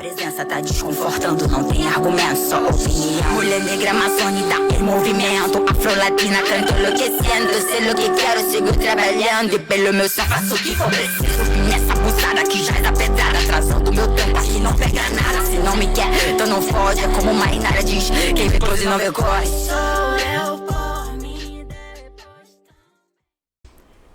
presença tá desconfortando, não tem argumento, só opinião. Mulher negra amazônica em movimento, afro-latina canto enlouquecendo. Sei o que quero, sigo trabalhando e pelo meu céu faço o que for preciso. Nessa abusada que já é pedrada, atrasando meu tempo aqui não pega nada. Se não me quer, então não foge, é como uma Inara diz, quem vê close não vê corre. Sou eu por mim.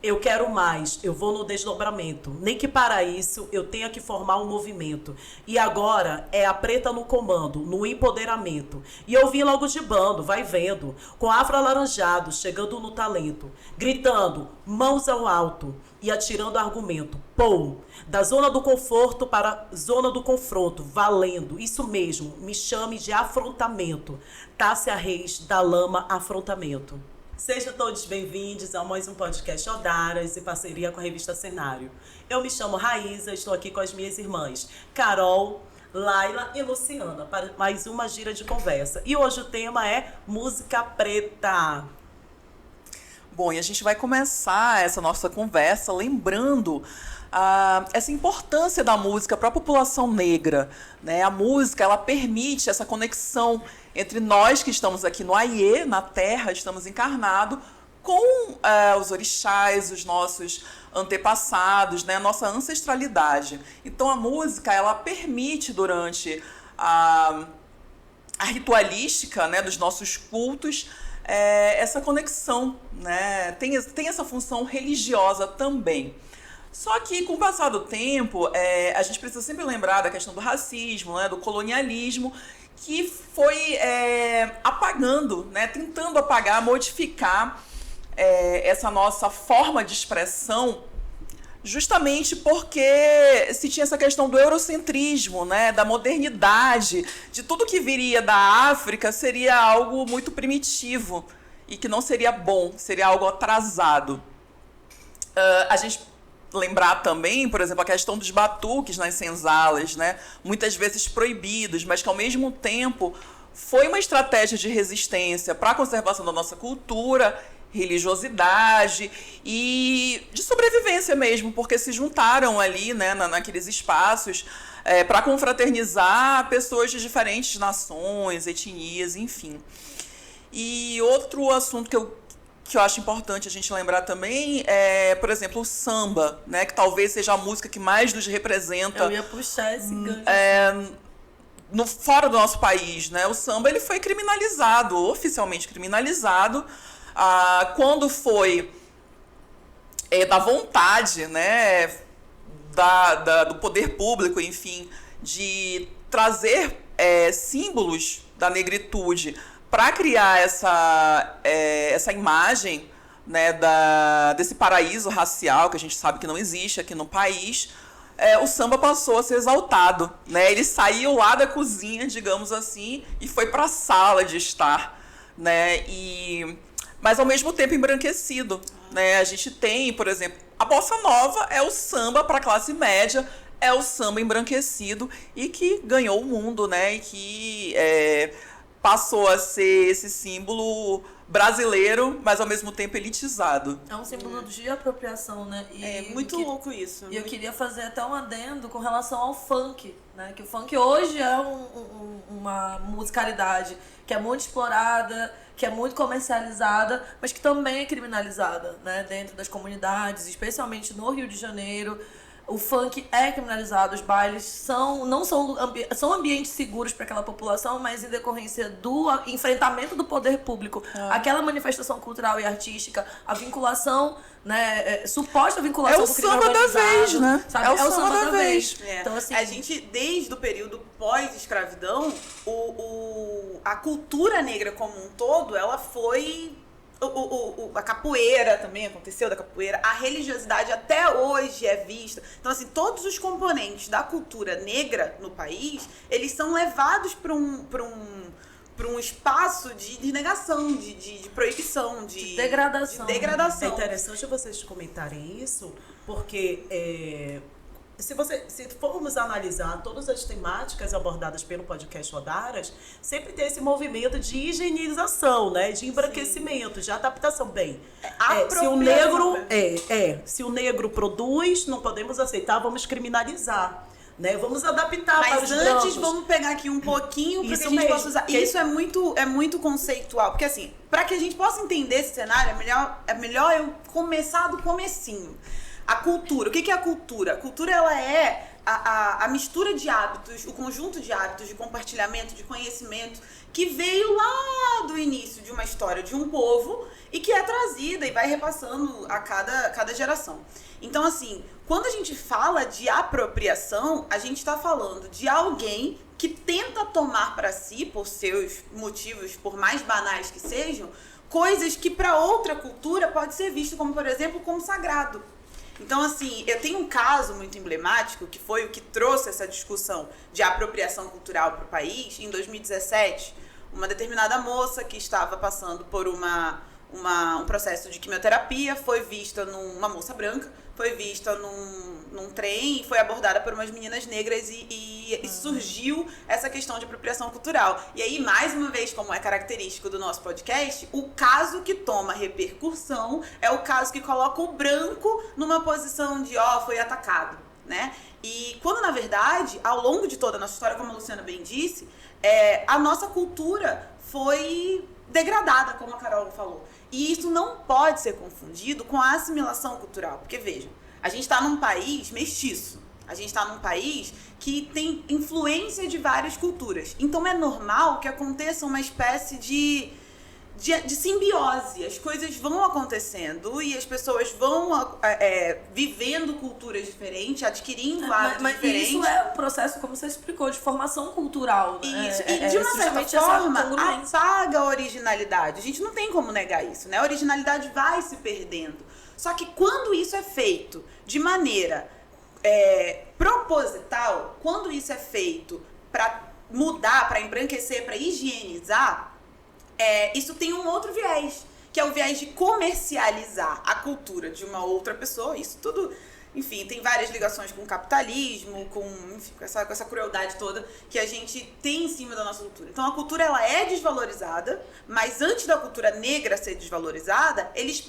Eu quero mais, eu vou no desdobramento. Nem que para isso eu tenha que formar um movimento. E agora é a preta no comando, no empoderamento. E eu vim logo de bando, vai vendo, com afro alaranjado, chegando no talento, gritando, mãos ao alto e atirando argumento. Pô, da zona do conforto para a zona do confronto, valendo. Isso mesmo, me chame de afrontamento. Tássia Reis, da Lama Afrontamento. Sejam todos bem-vindos a mais um podcast Odaras, em parceria com a revista Cenário. Eu me chamo Raíza, estou aqui com as minhas irmãs Carol, Laila e Luciana para mais uma gira de conversa. E hoje o tema é música preta. Bom, e a gente vai começar essa nossa conversa lembrando essa importância da música para a população negra, né? A música, ela permite essa conexão entre nós que estamos aqui no Aie, na Terra, estamos encarnados, com os orixás, os nossos antepassados, né? A nossa ancestralidade. Então, a música, ela permite, durante a ritualística, né, dos nossos cultos, essa conexão, né? Tem essa função religiosa também. Só que, com o passar do tempo, a gente precisa sempre lembrar da questão do racismo, né, do colonialismo, que foi apagando, né, tentando apagar, modificar essa nossa forma de expressão, justamente porque se tinha essa questão do eurocentrismo, né, da modernidade, de tudo que viria da África seria algo muito primitivo e que não seria bom, seria algo atrasado. A gente lembrar também, por exemplo, a questão dos batuques nas senzalas, né? Muitas vezes proibidos, mas que ao mesmo tempo foi uma estratégia de resistência para a conservação da nossa cultura, religiosidade e de sobrevivência mesmo, porque se juntaram ali, né, naqueles espaços para confraternizar pessoas de diferentes nações, etnias, enfim. E outro assunto que eu acho importante a gente lembrar também é, por exemplo, o samba, né, que talvez seja a música que mais nos representa. Eu ia puxar esse gancho. Fora do nosso país, né? O samba, ele foi criminalizado, oficialmente criminalizado, quando foi da vontade, né, do poder público, enfim, de trazer símbolos da negritude para criar essa imagem, né, desse paraíso racial que a gente sabe que não existe aqui no país. O samba passou a ser exaltado, né? Ele saiu lá da cozinha, digamos assim, e foi para a sala de estar, né? Mas ao mesmo tempo embranquecido, né? A gente tem, por exemplo, a bossa nova é o samba para a classe média, é o samba embranquecido e que ganhou o mundo, né? E que passou a ser esse símbolo brasileiro, mas ao mesmo tempo elitizado. É um símbolo de apropriação, né? Muito louco isso. E eu queria fazer até um adendo com relação ao funk, né? Que o funk hoje é uma musicalidade que é muito explorada, que é muito comercializada, mas que também é criminalizada, né? Dentro das comunidades, especialmente no Rio de Janeiro. O funk é criminalizado, os bailes são ambientes seguros para aquela população, mas em decorrência do enfrentamento do poder público, aquela manifestação cultural e artística, a vinculação, né, suposta vinculação com o crime organizado. É o samba da vez, né? Sabe? É o samba da vez. Então, assim, a gente, desde o período pós-escravidão, a cultura negra como um todo, ela foi... A capoeira também aconteceu, da capoeira. A religiosidade até hoje é vista. Então, assim, todos os componentes da cultura negra no país, eles são levados para um espaço de negação, de proibição, de degradação. É interessante vocês comentarem isso, porque se formos analisar todas as temáticas abordadas pelo podcast Odaras, sempre tem esse movimento de higienização, né? De embranquecimento, de adaptação. Bem, se o negro produz, não podemos aceitar, vamos criminalizar. né? Vamos adaptar para os Mas antes, brancos. vamos pegar aqui um pouquinho para que Isso a gente mesmo. possa usar. Que- Isso é muito conceitual. Porque assim, para que a gente possa entender esse cenário, é melhor eu começar do comecinho. A cultura. O que é a cultura? A cultura, ela é a mistura de hábitos, o conjunto de hábitos, de compartilhamento, de conhecimento, que veio lá do início de uma história de um povo e que é trazida e vai repassando a cada geração. Então, assim, quando a gente fala de apropriação, a gente está falando de alguém que tenta tomar para si, por seus motivos, por mais banais que sejam, coisas que para outra cultura pode ser visto como, por exemplo, como sagrado. Então, assim, eu tenho um caso muito emblemático, que foi o que trouxe essa discussão de apropriação cultural para o país. Em 2017, uma determinada moça que estava passando por um processo de quimioterapia foi vista uma moça branca, foi vista num trem e foi abordada por umas meninas negras e surgiu essa questão de apropriação cultural. E aí, mais uma vez, como é característico do nosso podcast, o caso que toma repercussão é o caso que coloca o branco numa posição de, foi atacado, né? E quando, na verdade, ao longo de toda a nossa história, como a Luciana bem disse, a nossa cultura foi degradada, como a Carol falou. E isso não pode ser confundido com a assimilação cultural. Porque, vejam, a gente está num país mestiço. A gente está num país que tem influência de várias culturas. Então, é normal que aconteça uma espécie de simbiose. As coisas vão acontecendo e as pessoas vão vivendo culturas diferentes, adquirindo hábitos diferentes. Isso é um processo, como você explicou, de formação cultural. Né? Isso. E de uma certa forma, apaga a originalidade. A gente não tem como negar isso, né? A originalidade vai se perdendo. Só que quando isso é feito de maneira proposital, quando isso é feito para mudar, para embranquecer, para higienizar, isso tem um outro viés, que é o viés de comercializar a cultura de uma outra pessoa. Isso tudo, enfim, tem várias ligações com o capitalismo, com essa crueldade toda que a gente tem em cima da nossa cultura. Então, a cultura, ela é desvalorizada, mas antes da cultura negra ser desvalorizada, eles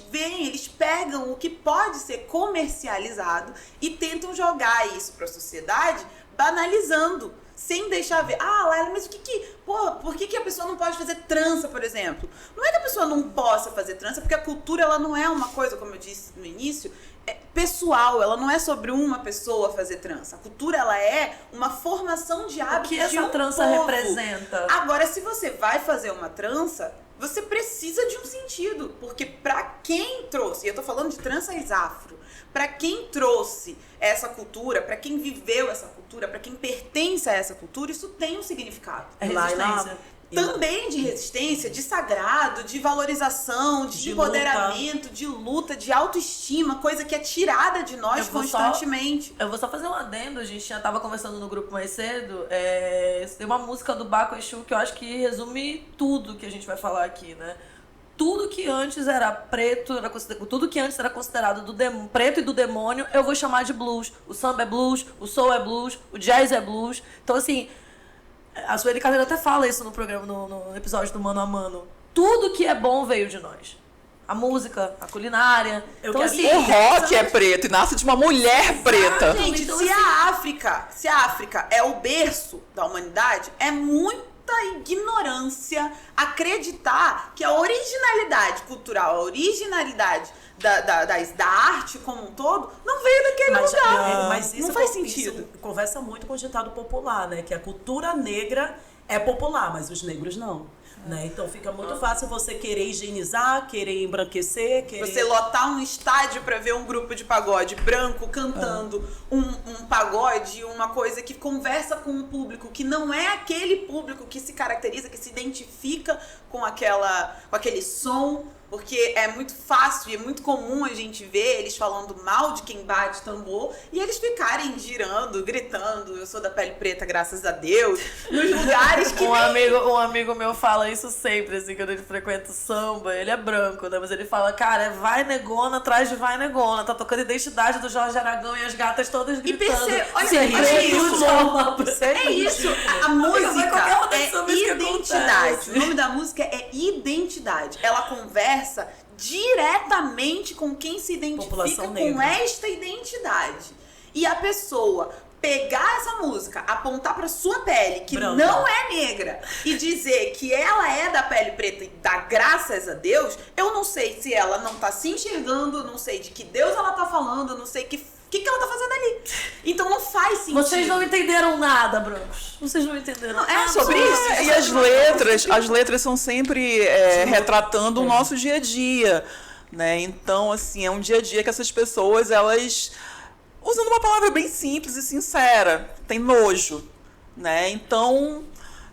pegam o que pode ser comercializado e tentam jogar isso para a sociedade, banalizando, sem deixar ver, Laila, mas por que a pessoa não pode fazer trança, por exemplo? Não é que a pessoa não possa fazer trança, porque a cultura, ela não é uma coisa, como eu disse no início, pessoal, ela não é sobre uma pessoa fazer trança. A cultura, ela é uma formação de hábitos de um povo. O que essa trança representa? Agora, se você vai fazer uma trança, você precisa de um sentido, porque pra quem trouxe, e eu tô falando de tranças afro, pra quem trouxe essa cultura, pra quem viveu essa cultura, pra quem pertence a essa cultura, isso tem um significado. Resistência. Também de resistência, de sagrado, de valorização, de empoderamento, de luta, de autoestima, coisa que é tirada de nós constantemente. Eu vou só fazer um adendo, a gente já tava conversando no grupo mais cedo, tem uma música do Baco Exu que eu acho que resume tudo que a gente vai falar aqui, né? Tudo que antes era preto, tudo que antes era considerado do preto e do demônio, eu vou chamar de blues. O samba é blues, o soul é blues, o jazz é blues. Então, assim, a Sueli Carneiro até fala isso no programa, no episódio do Mano a Mano. Tudo que é bom veio de nós. A música, a culinária. Então, assim, o rock é preto e nasce de uma mulher preta. Gente, então, se a África é o berço da humanidade, é muita ignorância acreditar que a originalidade cultural, a originalidade da arte como um todo, não veio daquele lugar. Mas isso não faz sentido. Isso conversa muito com o ditado popular, né? Que a cultura negra é popular, mas os negros não. Né? Então fica muito fácil você querer higienizar, querer embranquecer, Você lotar um estádio pra ver um grupo de pagode branco cantando um pagode, uma coisa que conversa com um público que não é aquele público que se caracteriza, que se identifica com aquele som. Porque é muito fácil e é muito comum a gente ver eles falando mal de quem bate tambor e eles ficarem girando, gritando, eu sou da pele preta, graças a Deus, nos lugares que um amigo meu fala isso sempre, assim, quando ele frequenta o samba, ele é branco, né? Mas ele fala, cara, vai negona atrás de vai negona, tá tocando Identidade do Jorge Aragão e as gatas todas gritando. É isso, a música é identidade. O nome da música é identidade. Ela conversa diretamente com quem se identifica com esta identidade. E a pessoa pegar essa música, apontar pra sua pele, que Branca. não é negra, e dizer que ela é da pele preta e dá graças a Deus, eu não sei se ela não tá se enxergando, eu não sei de que Deus ela tá falando, eu não sei que ela tá fazendo ali. Então não faz sentido. Vocês não entenderam nada, brancos. Vocês não entenderam nada. É sobre isso. E as letras são sempre retratando o nosso dia a dia, né? Então, assim, é um dia a dia que essas pessoas, elas, usando uma palavra bem simples e sincera, tem nojo, né? Então,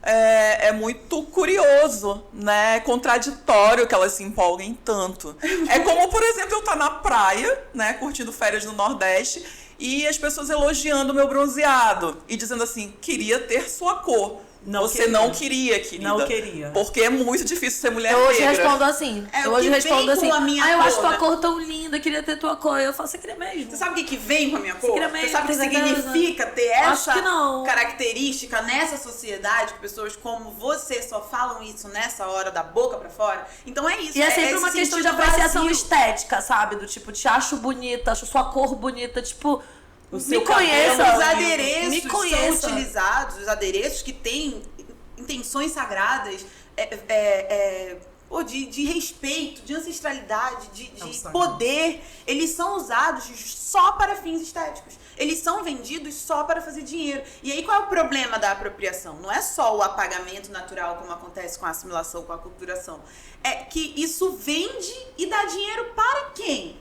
é muito curioso, né? Contraditório que elas se empolguem tanto. É como, por exemplo, eu estar na praia, né? Curtindo férias no Nordeste e as pessoas elogiando o meu bronzeado e dizendo assim, queria ter sua cor. Não Você queria. não queria, querida. Não queria. Porque é muito difícil ser mulher Eu hoje negra. respondo assim. É, eu o hoje que respondo vem assim. com a minha eu cor, acho tua né? cor tão linda, queria ter tua cor. Eu falo, você queria mesmo? Você sabe o que vem com a minha cor? queria Você mesmo, sabe o que com certeza. significa ter Acho essa que não. característica nessa sociedade, que pessoas como você só falam isso nessa hora da boca pra fora? Então é isso. E é sempre esse uma questão de sentido apreciação vazio. estética, sabe? Do tipo, te acho bonita, acho sua cor bonita, tipo, O me seu conheça. cabelo, Os adereços me são conheça. utilizados, os adereços que têm intenções sagradas, de respeito, de ancestralidade, de sagrado. poder, eles são usados só para fins estéticos. Eles são vendidos só para fazer dinheiro. E aí qual é o problema da apropriação? Não é só o apagamento natural, como acontece com a assimilação, com a aculturação. É que isso vende e dá dinheiro para quem?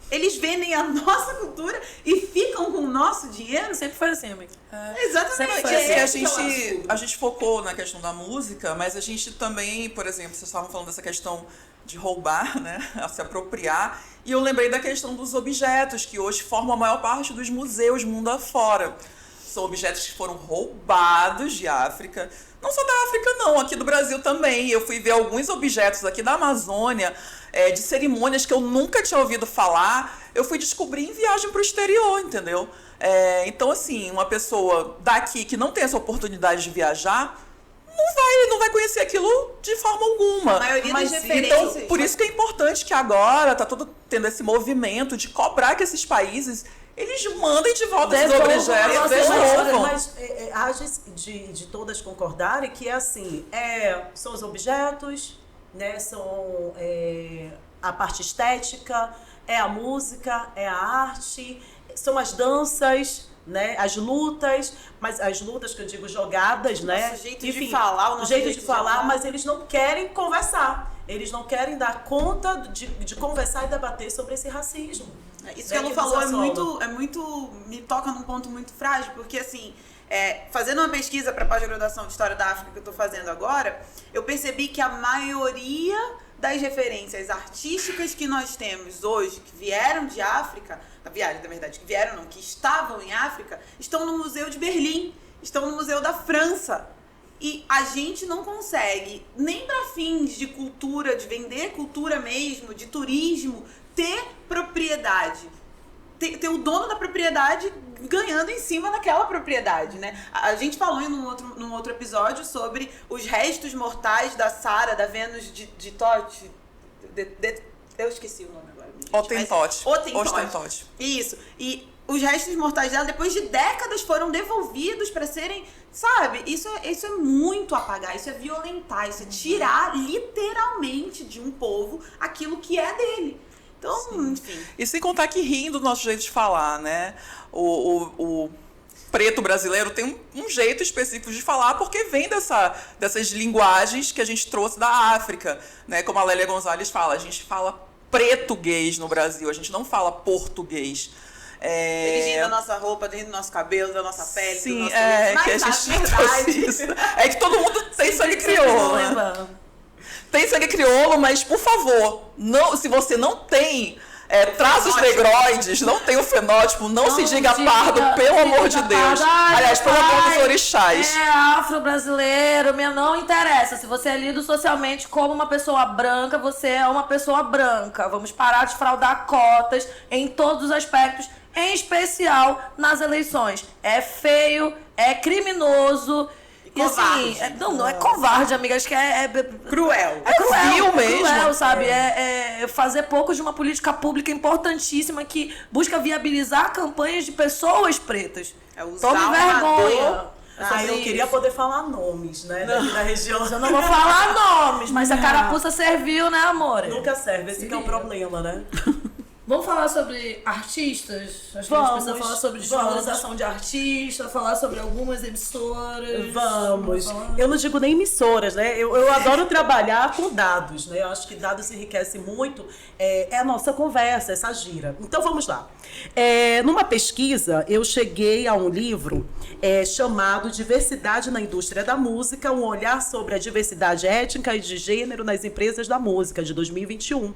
Eles vendem a nossa cultura e ficam com o nosso dinheiro? Sempre foi assim, amiga. Exatamente. Sempre foi E assim. a gente focou na questão da música, mas a gente também, por exemplo, vocês estavam falando dessa questão de roubar, né, a se apropriar, e eu lembrei da questão dos objetos, que hoje formam a maior parte dos museus mundo afora. São objetos que foram roubados de África, não só da África não, aqui do Brasil também. Eu fui ver alguns objetos aqui da Amazônia, de cerimônias que eu nunca tinha ouvido falar, eu fui descobrir em viagem para o exterior, entendeu? Então, assim, uma pessoa daqui que não tem essa oportunidade de viajar, não vai conhecer aquilo de forma alguma. A maioria das Então, referências... por isso que é importante que agora tá todo tendo esse movimento de cobrar que esses países, eles mandem de volta esses Devolvam objetos, a nossa devolvam. Mas age de todas concordarem que é assim, são os objetos, né, são a parte estética, é a música, é a arte, são as danças, né, as lutas, mas as lutas que eu digo jogadas, né? Nosso jeito de falar, o nosso jeito jeito de de falar, andar. mas eles não querem conversar. Eles não querem dar conta de conversar e debater sobre esse racismo. Isso que ela nos falou assola. me toca num ponto muito frágil, porque assim, fazendo uma pesquisa para a pós-graduação de História da África que eu estou fazendo agora, eu percebi que a maioria das referências artísticas que nós temos hoje, que vieram de África, que estavam em África, estão no Museu de Berlim, estão no Museu da França. E a gente não consegue, nem para fins de cultura, de vender cultura mesmo, de turismo, ter propriedade. Ter o dono da propriedade ganhando em cima daquela propriedade, né? A gente falou num outro episódio sobre os restos mortais da Sara, da Vênus de Tote. Eu esqueci o nome agora. Hottentote. Isso. E os restos mortais dela, depois de décadas, foram devolvidos para serem... Sabe? Isso é muito apagar, isso é violentar, isso é tirar literalmente de um povo aquilo que é dele. Então, enfim. E sem contar que rindo do nosso jeito de falar, né? O preto brasileiro tem um jeito específico de falar porque vem dessas linguagens que a gente trouxe da África, né? Como a Lélia Gonzalez fala, a gente fala pretuguês no Brasil, a gente não fala português. Eles riem da nossa roupa, riem do nosso cabelo, da nossa pele, do Sim, nosso que a gente trouxe isso. É que todo mundo tem sangue crioulo, né? Tem sangue crioulo, mas, por favor, se você não tem traços negroides, não tem o fenótipo, não se diga pardo, pelo amor de Deus. Aliás, pelo amor dos orixás. É afro-brasileiro, não interessa. Se você é lido socialmente como uma pessoa branca, você é uma pessoa branca. Vamos parar de fraudar cotas em todos os aspectos, em especial nas eleições. É feio, é criminoso. E assim, Covarde. não é covarde, amiga, acho que é Cruel. É cruel, vil mesmo. cruel, sabe? É fazer pouco de uma política pública importantíssima que busca viabilizar campanhas de pessoas pretas. É usar Tome o vergonha. amador. Eu queria poder falar nomes, né, daqui da região. Eu não vou falar nomes, mas a carapuça serviu, né, amor? Nunca serve, esse que é o problema, né? Vamos falar sobre artistas? Acho que a gente precisa falar sobre desvalorização de artistas, falar sobre algumas emissoras. Vamos. falar. Eu não digo nem emissoras, né? Eu adoro trabalhar com dados, né? Eu acho que dados enriquecem muito a nossa conversa, essa gira. Então vamos lá. Numa pesquisa, eu cheguei a um livro chamado Diversidade na Indústria da Música, um olhar sobre a diversidade étnica e de gênero nas empresas da música, de 2021.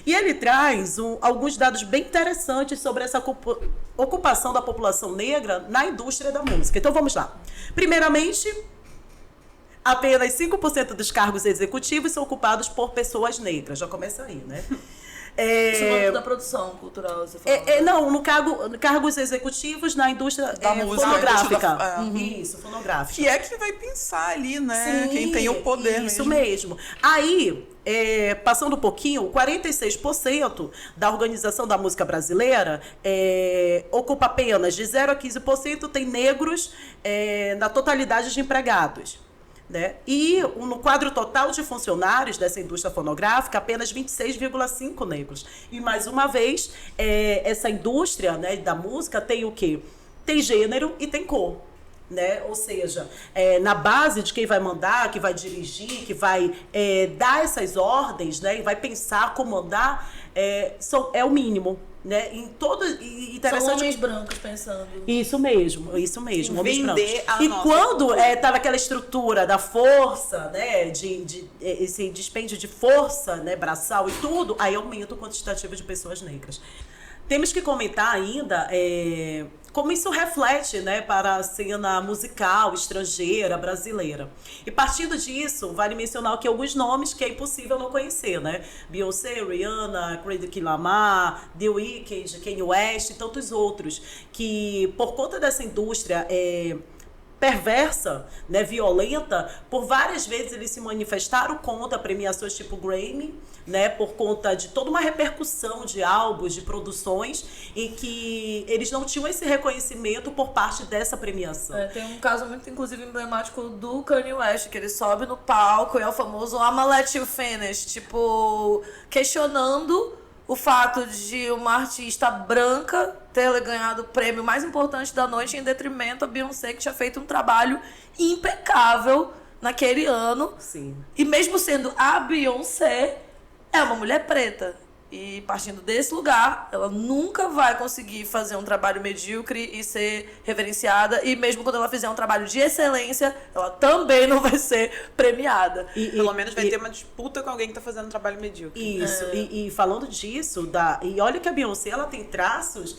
E ele traz alguns dados bem interessantes sobre essa ocupação da população negra na indústria da música. Então vamos lá. Primeiramente, apenas 5% dos cargos executivos são ocupados por pessoas negras. Já começa aí, né? Isso da produção cultural, você fala. Não, no cargos executivos na indústria Da música, fonográfica. indústria Isso, fonográfica. Que é que vai pensar ali, né? Sim, Quem tem o poder isso mesmo. Aí, passando um pouquinho, 46% da Organização da Música Brasileira ocupa apenas de 0 a 15% tem negros na totalidade de empregados. Né? E no quadro total de funcionários dessa indústria fonográfica, apenas 26,5 negros. E, mais uma vez, essa indústria, né, da música tem o quê? Tem gênero e tem cor. Né? Ou seja, na base de quem vai mandar, que vai dirigir, que vai dar essas ordens, né, e vai pensar, comandar, é o mínimo. Né? Em todo, interessante. São homens brancos pensando. Isso mesmo, homens brancos. A E nossa quando cultura. tá naquela estrutura da força, né, esse dispêndio de força, né, braçal e tudo, aí aumenta o quantitativo de pessoas negras. Temos que comentar ainda como isso reflete, né, para a cena musical estrangeira, brasileira. E partindo disso, vale mencionar aqui alguns nomes que é impossível não conhecer, né? Beyoncé, Rihanna, Kendrick Lamar, The Weeknd, Kanye West e tantos outros, que por conta dessa indústria perversa, né, violenta, por várias vezes eles se manifestaram contra premiações tipo Grammy, né, por conta de toda uma repercussão de álbuns, de produções, em que eles não tinham esse reconhecimento por parte dessa premiação. Tem um caso muito, inclusive, emblemático do Kanye West, que ele sobe no palco e é o famoso I'ma let you finish, tipo, questionando o fato de uma artista branca ter ganhado o prêmio mais importante da noite em detrimento a Beyoncé, que tinha feito um trabalho impecável naquele ano. Sim. E mesmo sendo a Beyoncé, é uma mulher preta. E partindo desse lugar, ela nunca vai conseguir fazer um trabalho medíocre e ser reverenciada. E mesmo quando ela fizer um trabalho de excelência, ela também não vai ser premiada. Pelo menos vai ter uma disputa com alguém que tá fazendo um trabalho medíocre. Isso, e falando disso, e olha que a Beyoncé, ela tem traços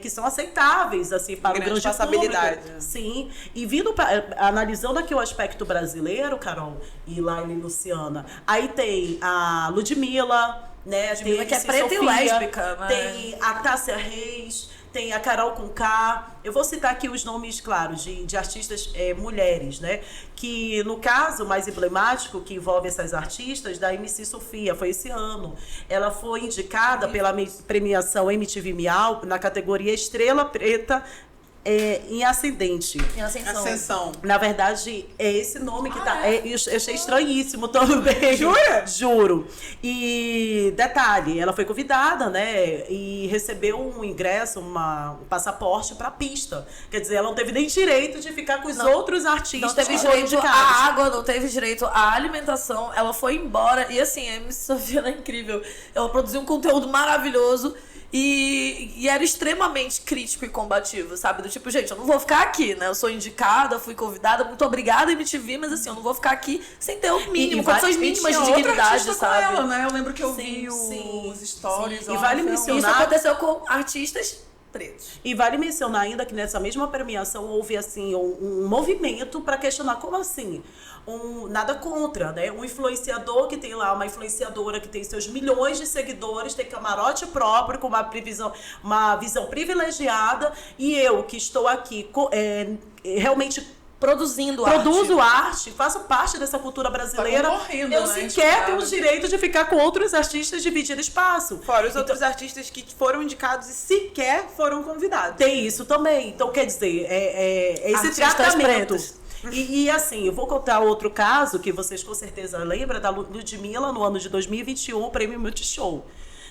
que são aceitáveis, assim, para o Grande grande passabilidade. público. Sim, e analisando aqui o aspecto brasileiro, Carol, e Laila e Luciana, aí tem a Ludmilla, né? Ludmilla, tem que é MC preta e Sofia, lésbica, mas... tem a Tássia Reis, tem a Carol Conká. Eu vou citar aqui os nomes, claro, de artistas mulheres, né? Que, no caso mais emblemático, que envolve essas artistas, da MC Sofia, foi esse ano. Ela foi indicada pela premiação MTV Miau na categoria Estrela Preta em Ascendente. Em Ascensão. Na verdade, é esse nome que tá. Eu achei estranhíssimo também. Jura? Juro. E detalhe, ela foi convidada, né? E recebeu um ingresso, um passaporte pra pista. Quer dizer, ela não teve nem direito de ficar com os outros artistas. Não teve que foram direito indicados. à água, não teve direito à alimentação. Ela foi embora. E assim, a MC Sofia é incrível. Ela produziu um conteúdo maravilhoso. E era extremamente crítico e combativo, sabe? Do tipo, gente, eu não vou ficar aqui, né? Eu sou indicada, fui convidada, muito obrigada, MTV, mas assim, eu não vou ficar aqui sem ter o mínimo, condições mínimas de dignidade, sabe? Com ela, né? Eu lembro que eu vi sim, os stories. sim. E vale mencionar... Isso aconteceu com artistas pretos. E vale mencionar ainda que nessa mesma premiação houve assim um movimento para questionar como assim, nada contra, né? Um influenciador que tem lá, uma influenciadora que tem seus milhões de seguidores, tem camarote próprio, com uma visão privilegiada, e eu que estou aqui realmente produzindo Produzo arte, faço parte dessa cultura brasileira. Tá concorrendo, eu né, sequer tenho o indicada. direito de ficar com outros artistas dividindo espaço. Fora os outros artistas que foram indicados e sequer foram convidados. Tem isso também. Então, quer dizer, esse Artistas tratamento. pretos. E assim, eu vou contar outro caso que vocês com certeza lembram, da Ludmilla, no ano de 2021, o Prêmio Multishow.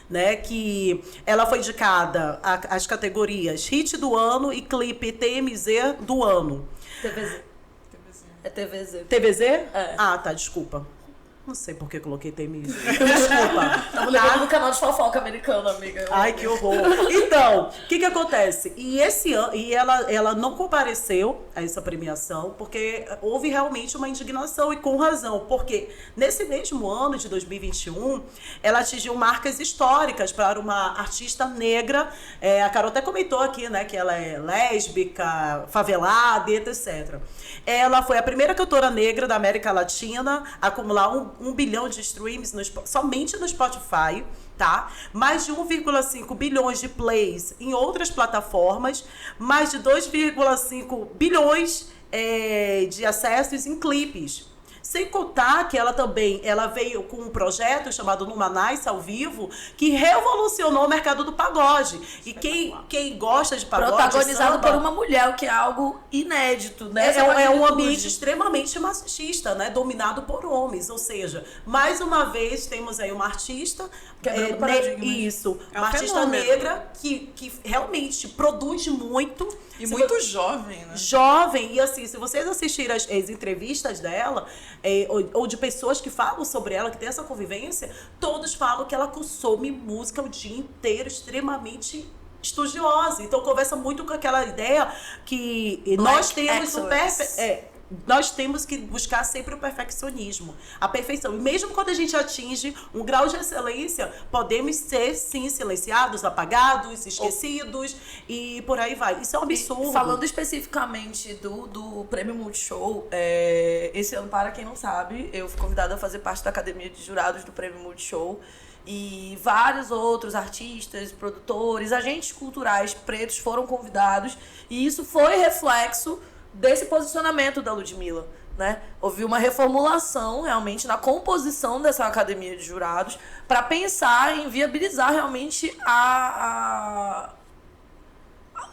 Né, que ela foi indicada às categorias Hit do Ano e Clipe TMZ do Ano. TVZ. É TVZ. TVZ? É. Ah, tá, desculpa. Não sei por que coloquei TMZ. Desculpa. Tava lembrando do canal de fofoca americano, amiga. Ai, que horror. Então, o que acontece? E esse ano, ela não compareceu a essa premiação, porque houve realmente uma indignação, e com razão, porque nesse mesmo ano de 2021, ela atingiu marcas históricas para uma artista negra. A Carol até comentou aqui, né, que ela é lésbica, favelada, etc. Ela foi a primeira cantora negra da América Latina a acumular 1 bilhão de streams somente no Spotify, tá? Mais de 1,5 bilhões de plays em outras plataformas, mais de 2,5 bilhões de acessos em clipes. Sem contar que ela veio com um projeto chamado Numanais ao Vivo, que revolucionou o mercado do pagode. E quem gosta de pagode, protagonizado samba, por uma mulher, o que é algo inédito, né? é um ambiente extremamente machista, né? Dominado por homens. Ou seja, mais uma vez temos aí uma artista Quebrando paradigmas. Isso, É um uma artista fenômeno. negra que realmente produz muito. E Se muito vo- jovem, né? Jovem, e assim, se vocês assistirem as entrevistas dela, ou de pessoas que falam sobre ela, que tem essa convivência, todos falam que ela consome música o dia inteiro, extremamente estudiosa. Então conversa muito com aquela ideia que nós temos nós temos que buscar sempre o perfeccionismo, a perfeição. E mesmo quando a gente atinge um grau de excelência, podemos ser, sim, silenciados, apagados, esquecidos e por aí vai. Isso é um absurdo. E falando especificamente do Prêmio Multishow, esse ano, para quem não sabe, eu fui convidada a fazer parte da Academia de Jurados do Prêmio Multishow. E vários outros artistas, produtores, agentes culturais pretos foram convidados. E isso foi reflexo desse posicionamento da Ludmilla, né? Houve uma reformulação realmente na composição dessa academia de jurados para pensar em viabilizar realmente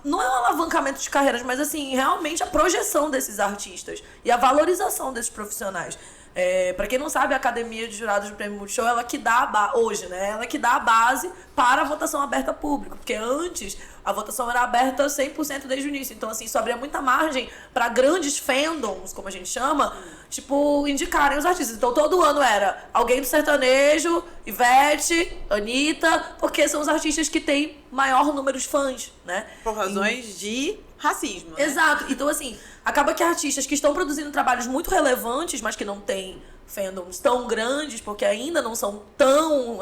não é um alavancamento de carreiras, mas assim, realmente a projeção desses artistas e a valorização desses profissionais. Para quem não sabe, a Academia de Jurados do Prêmio Multishow, ela que dá hoje, né? Ela que dá a base para a votação aberta a público, porque antes a votação era aberta 100% desde o início. Então, assim, isso abria muita margem para grandes fandoms, como a gente chama, tipo, indicarem os artistas. Então, todo ano era alguém do sertanejo, Ivete, Anitta, porque são os artistas que têm maior número de fãs, né? Por razões de racismo, né? Exato. Então, assim, acaba que artistas que estão produzindo trabalhos muito relevantes, mas que não têm fandoms tão grandes, porque ainda não são tão...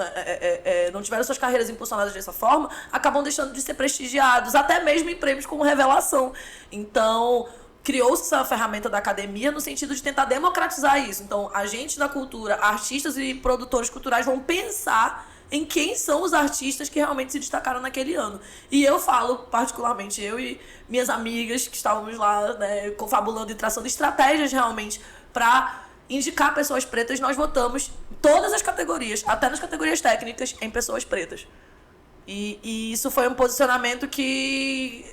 não tiveram suas carreiras impulsionadas dessa forma, acabam deixando de ser prestigiados, até mesmo em prêmios como revelação. Então, criou-se essa ferramenta da academia no sentido de tentar democratizar isso. Então, agentes da cultura, artistas e produtores culturais vão pensar em quem são os artistas que realmente se destacaram naquele ano. E eu falo, particularmente, eu e minhas amigas que estávamos lá, né, confabulando e traçando estratégias realmente para indicar pessoas pretas, nós votamos em todas as categorias, até nas categorias técnicas, em pessoas pretas. E isso foi um posicionamento que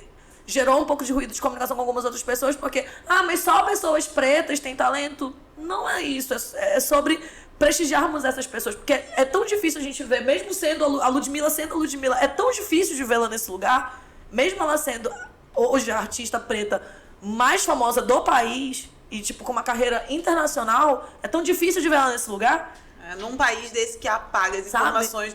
gerou um pouco de ruído de comunicação com algumas outras pessoas, porque, mas só pessoas pretas têm talento? Não é isso, é sobre prestigiarmos essas pessoas, porque é tão difícil a gente ver, mesmo sendo a Ludmilla sendo a Ludmilla, é tão difícil de vê-la nesse lugar, mesmo ela sendo hoje a artista preta mais famosa do país e tipo com uma carreira internacional, é tão difícil de vê-la nesse lugar. Num país desse que apaga as Sabe? informações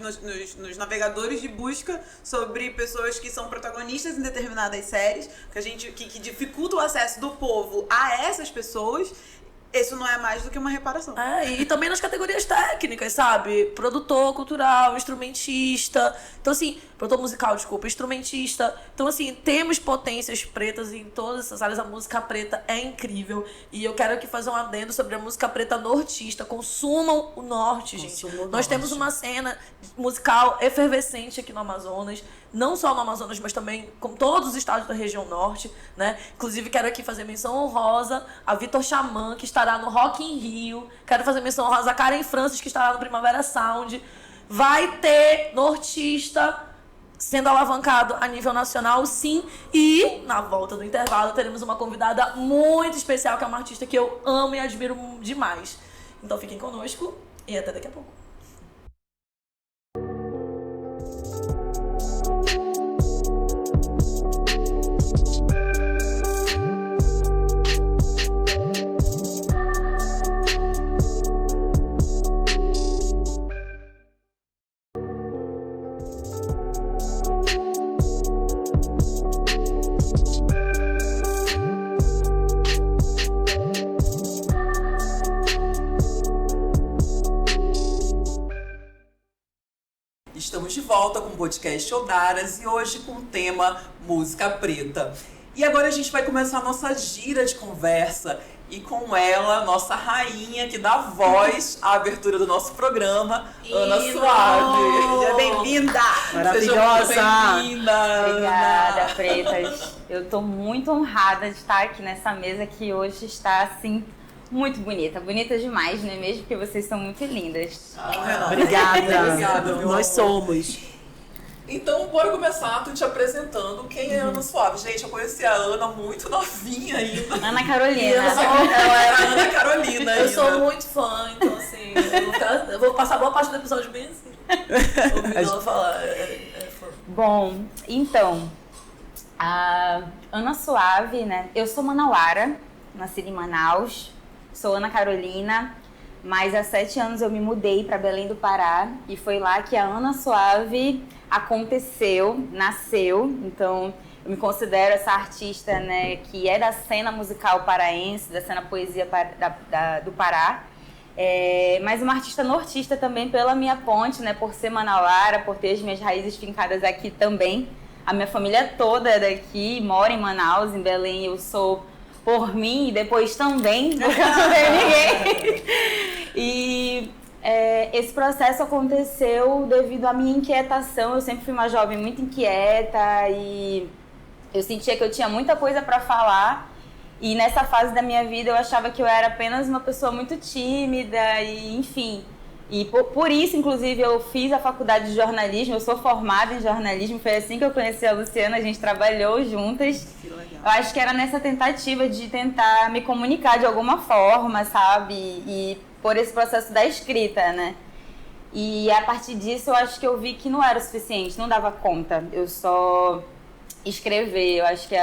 nos navegadores de busca sobre pessoas que são protagonistas em determinadas séries, que dificulta o acesso do povo a essas pessoas. Isso não é mais do que uma reparação. E também nas categorias técnicas, sabe? Produtor cultural, instrumentista. Então, assim, produtor musical, desculpa, instrumentista. Então, assim, temos potências pretas em todas essas áreas. A música preta é incrível. E eu quero aqui fazer um adendo sobre a música preta nortista. Consumam o norte, gente. Nós temos uma cena musical efervescente aqui no Amazonas. não só no Amazonas, mas também com todos os estados da região norte, né? Inclusive, quero aqui fazer menção honrosa a Vitor Xamã, que estará no Rock in Rio. Quero fazer menção honrosa a Karen Francis, que estará no Primavera Sound. Vai ter nortista sendo alavancado a nível nacional, sim. E, na volta do intervalo, teremos uma convidada muito especial, que é uma artista que eu amo e admiro demais. Então, fiquem conosco e até daqui a pouco. Estamos de volta com o podcast Odaras e hoje com o tema Música Preta. E agora a gente vai começar a nossa gira de conversa e com ela, nossa rainha que dá voz à abertura do nosso programa, Ana Suave. Seja bem-vinda! Maravilhosa! Seja bem-vinda! Obrigada, Ana. pretas. Eu tô muito honrada de estar aqui nessa mesa que hoje está, assim, muito bonita. Bonita demais, não é mesmo? Porque vocês são muito lindas. Obrigada. Obrigada, meu Nós amor. somos. Então, bora começar tu te apresentando. Quem é Ana Suave? Gente, eu conheci a Ana muito novinha ainda. Ana Carolina. Ela era a Ana Carolina ainda. Eu sou muito fã, então assim, eu vou passar boa parte do episódio bem assim. Ouvindo ela falar. Fã. Bom, então, a Ana Suave, né? Eu sou manauara, nascida em Manaus. Sou Ana Carolina, mas há 7 anos eu me mudei para Belém do Pará e foi lá que a Ana Suave aconteceu, nasceu. Então, eu me considero essa artista, né, que é da cena musical paraense, da cena poesia do Pará. Mas uma artista nortista também pela minha ponte, né, por ser manauara, por ter as minhas raízes fincadas aqui também. A minha família toda é daqui, mora em Manaus, em Belém. Eu sou por mim e depois também, porque eu não tenho ninguém. E esse processo aconteceu devido à minha inquietação. Eu sempre fui uma jovem muito inquieta e eu sentia que eu tinha muita coisa para falar. E nessa fase da minha vida eu achava que eu era apenas uma pessoa muito tímida e enfim. E por isso, inclusive, eu fiz a faculdade de jornalismo, eu sou formada em jornalismo, foi assim que eu conheci a Luciana, a gente trabalhou juntas. Que legal. Eu acho que era nessa tentativa de tentar me comunicar de alguma forma, sabe? E por esse processo da escrita, né? E a partir disso eu acho que eu vi que não era o suficiente, não dava conta. Eu só escrever, eu acho que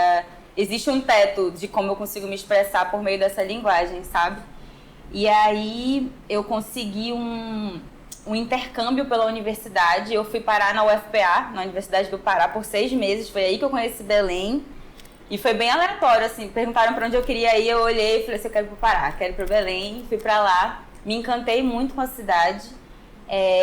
existe um teto de como eu consigo me expressar por meio dessa linguagem, sabe? E aí eu consegui um intercâmbio pela universidade. Eu fui parar na UFPA, na Universidade do Pará, por 6 meses. Foi aí que eu conheci Belém. E foi bem aleatório, assim. Perguntaram pra onde eu queria ir, eu olhei e falei assim, eu quero ir pro Pará, quero ir pro Belém. Fui pra lá, me encantei muito com a cidade.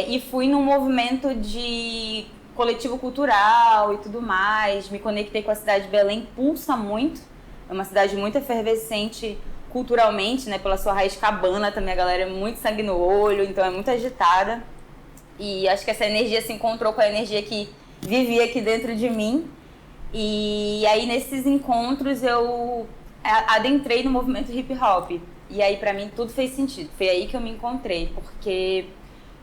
E fui num movimento de coletivo cultural e tudo mais. Me conectei com a cidade de Belém, pulsa muito. É uma cidade muito efervescente culturalmente, né, pela sua raiz cabana também, a galera é muito sangue no olho, então é muito agitada. E acho que essa energia se encontrou com a energia que vivia aqui dentro de mim. E aí nesses encontros eu adentrei no movimento hip hop. E aí pra mim tudo fez sentido. Foi aí que eu me encontrei, porque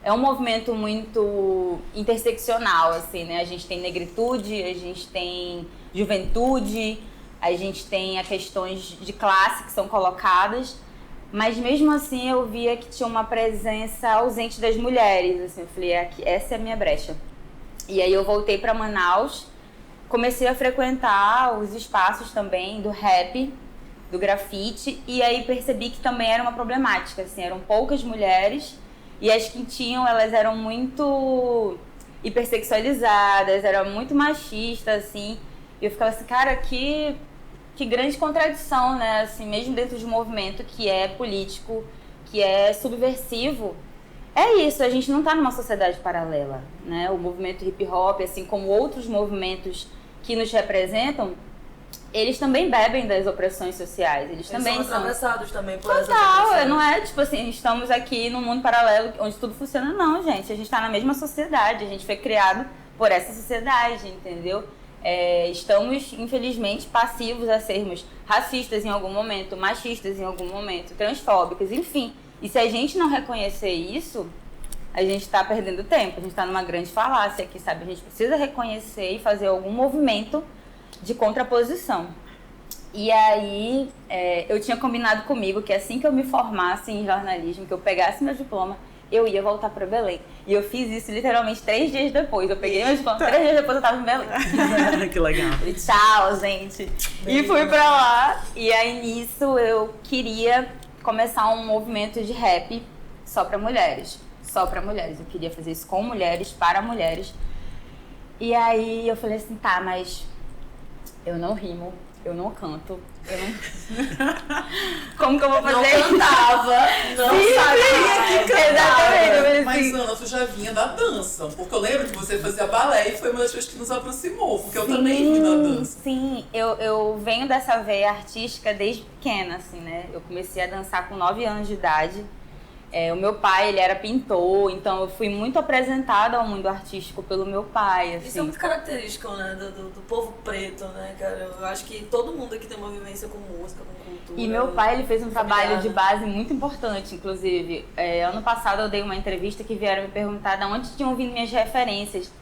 é um movimento muito interseccional, assim, né? A gente tem negritude, a gente tem juventude, a gente tem as questões de classe que são colocadas, mas mesmo assim eu via que tinha uma presença ausente das mulheres, assim, eu falei, essa é a minha brecha. E aí eu voltei para Manaus, comecei a frequentar os espaços também do rap, do grafite, e aí percebi que também era uma problemática, assim, eram poucas mulheres, e as que tinham, elas eram muito hipersexualizadas, eram muito machistas, assim, e eu ficava assim, cara, que grande contradição, né? Assim, mesmo dentro de um movimento que é político, que é subversivo, é isso, a gente não está numa sociedade paralela, né? O movimento hip hop, assim como outros movimentos que nos representam, eles também bebem das opressões sociais, eles também são atravessados também por essas total, opressões. não é tipo assim, estamos aqui num mundo paralelo onde tudo funciona, não, gente, a gente está na mesma sociedade, a gente foi criado por essa sociedade, entendeu? Estamos, infelizmente, passivos a sermos racistas em algum momento, machistas em algum momento, transfóbicos, enfim. E se a gente não reconhecer isso, a gente está perdendo tempo, a gente está numa grande falácia aqui, sabe? A gente precisa reconhecer e fazer algum movimento de contraposição. E aí, eu tinha combinado comigo que assim que eu me formasse em jornalismo, que eu pegasse meu diploma, eu ia voltar para Belém. E eu fiz isso literalmente 3 dias depois. Eu peguei meu diploma, 3 dias depois eu tava em Belém. Que legal. Falei, tchau, gente. E fui pra lá. E aí, nisso, eu queria começar um movimento de rap só pra mulheres. Só pra mulheres. Eu queria fazer isso com mulheres, para mulheres. E aí, eu falei assim, tá, mas eu não rimo, eu não canto, eu não... Como que eu vou fazer? Não cantava, não sabia que Exatamente. Eu falei Mas assim, Ana, tu já vinha da dança, porque eu lembro que você fazia balé e foi uma das coisas que nos aproximou, porque eu também vim da dança. Sim, eu venho dessa veia artística desde pequena, assim, né? Eu comecei a dançar com 9 anos de idade. O meu pai, ele era pintor, então eu fui muito apresentada ao mundo artístico pelo meu pai, assim. Isso é muito característico, né, do povo preto, né, cara? Eu acho que todo mundo aqui tem uma vivência com música, com cultura. E meu pai, ele fez um trabalho de familiar, base muito importante, inclusive. Ano passado eu dei uma entrevista que vieram me perguntar de onde tinham vindo minhas referências.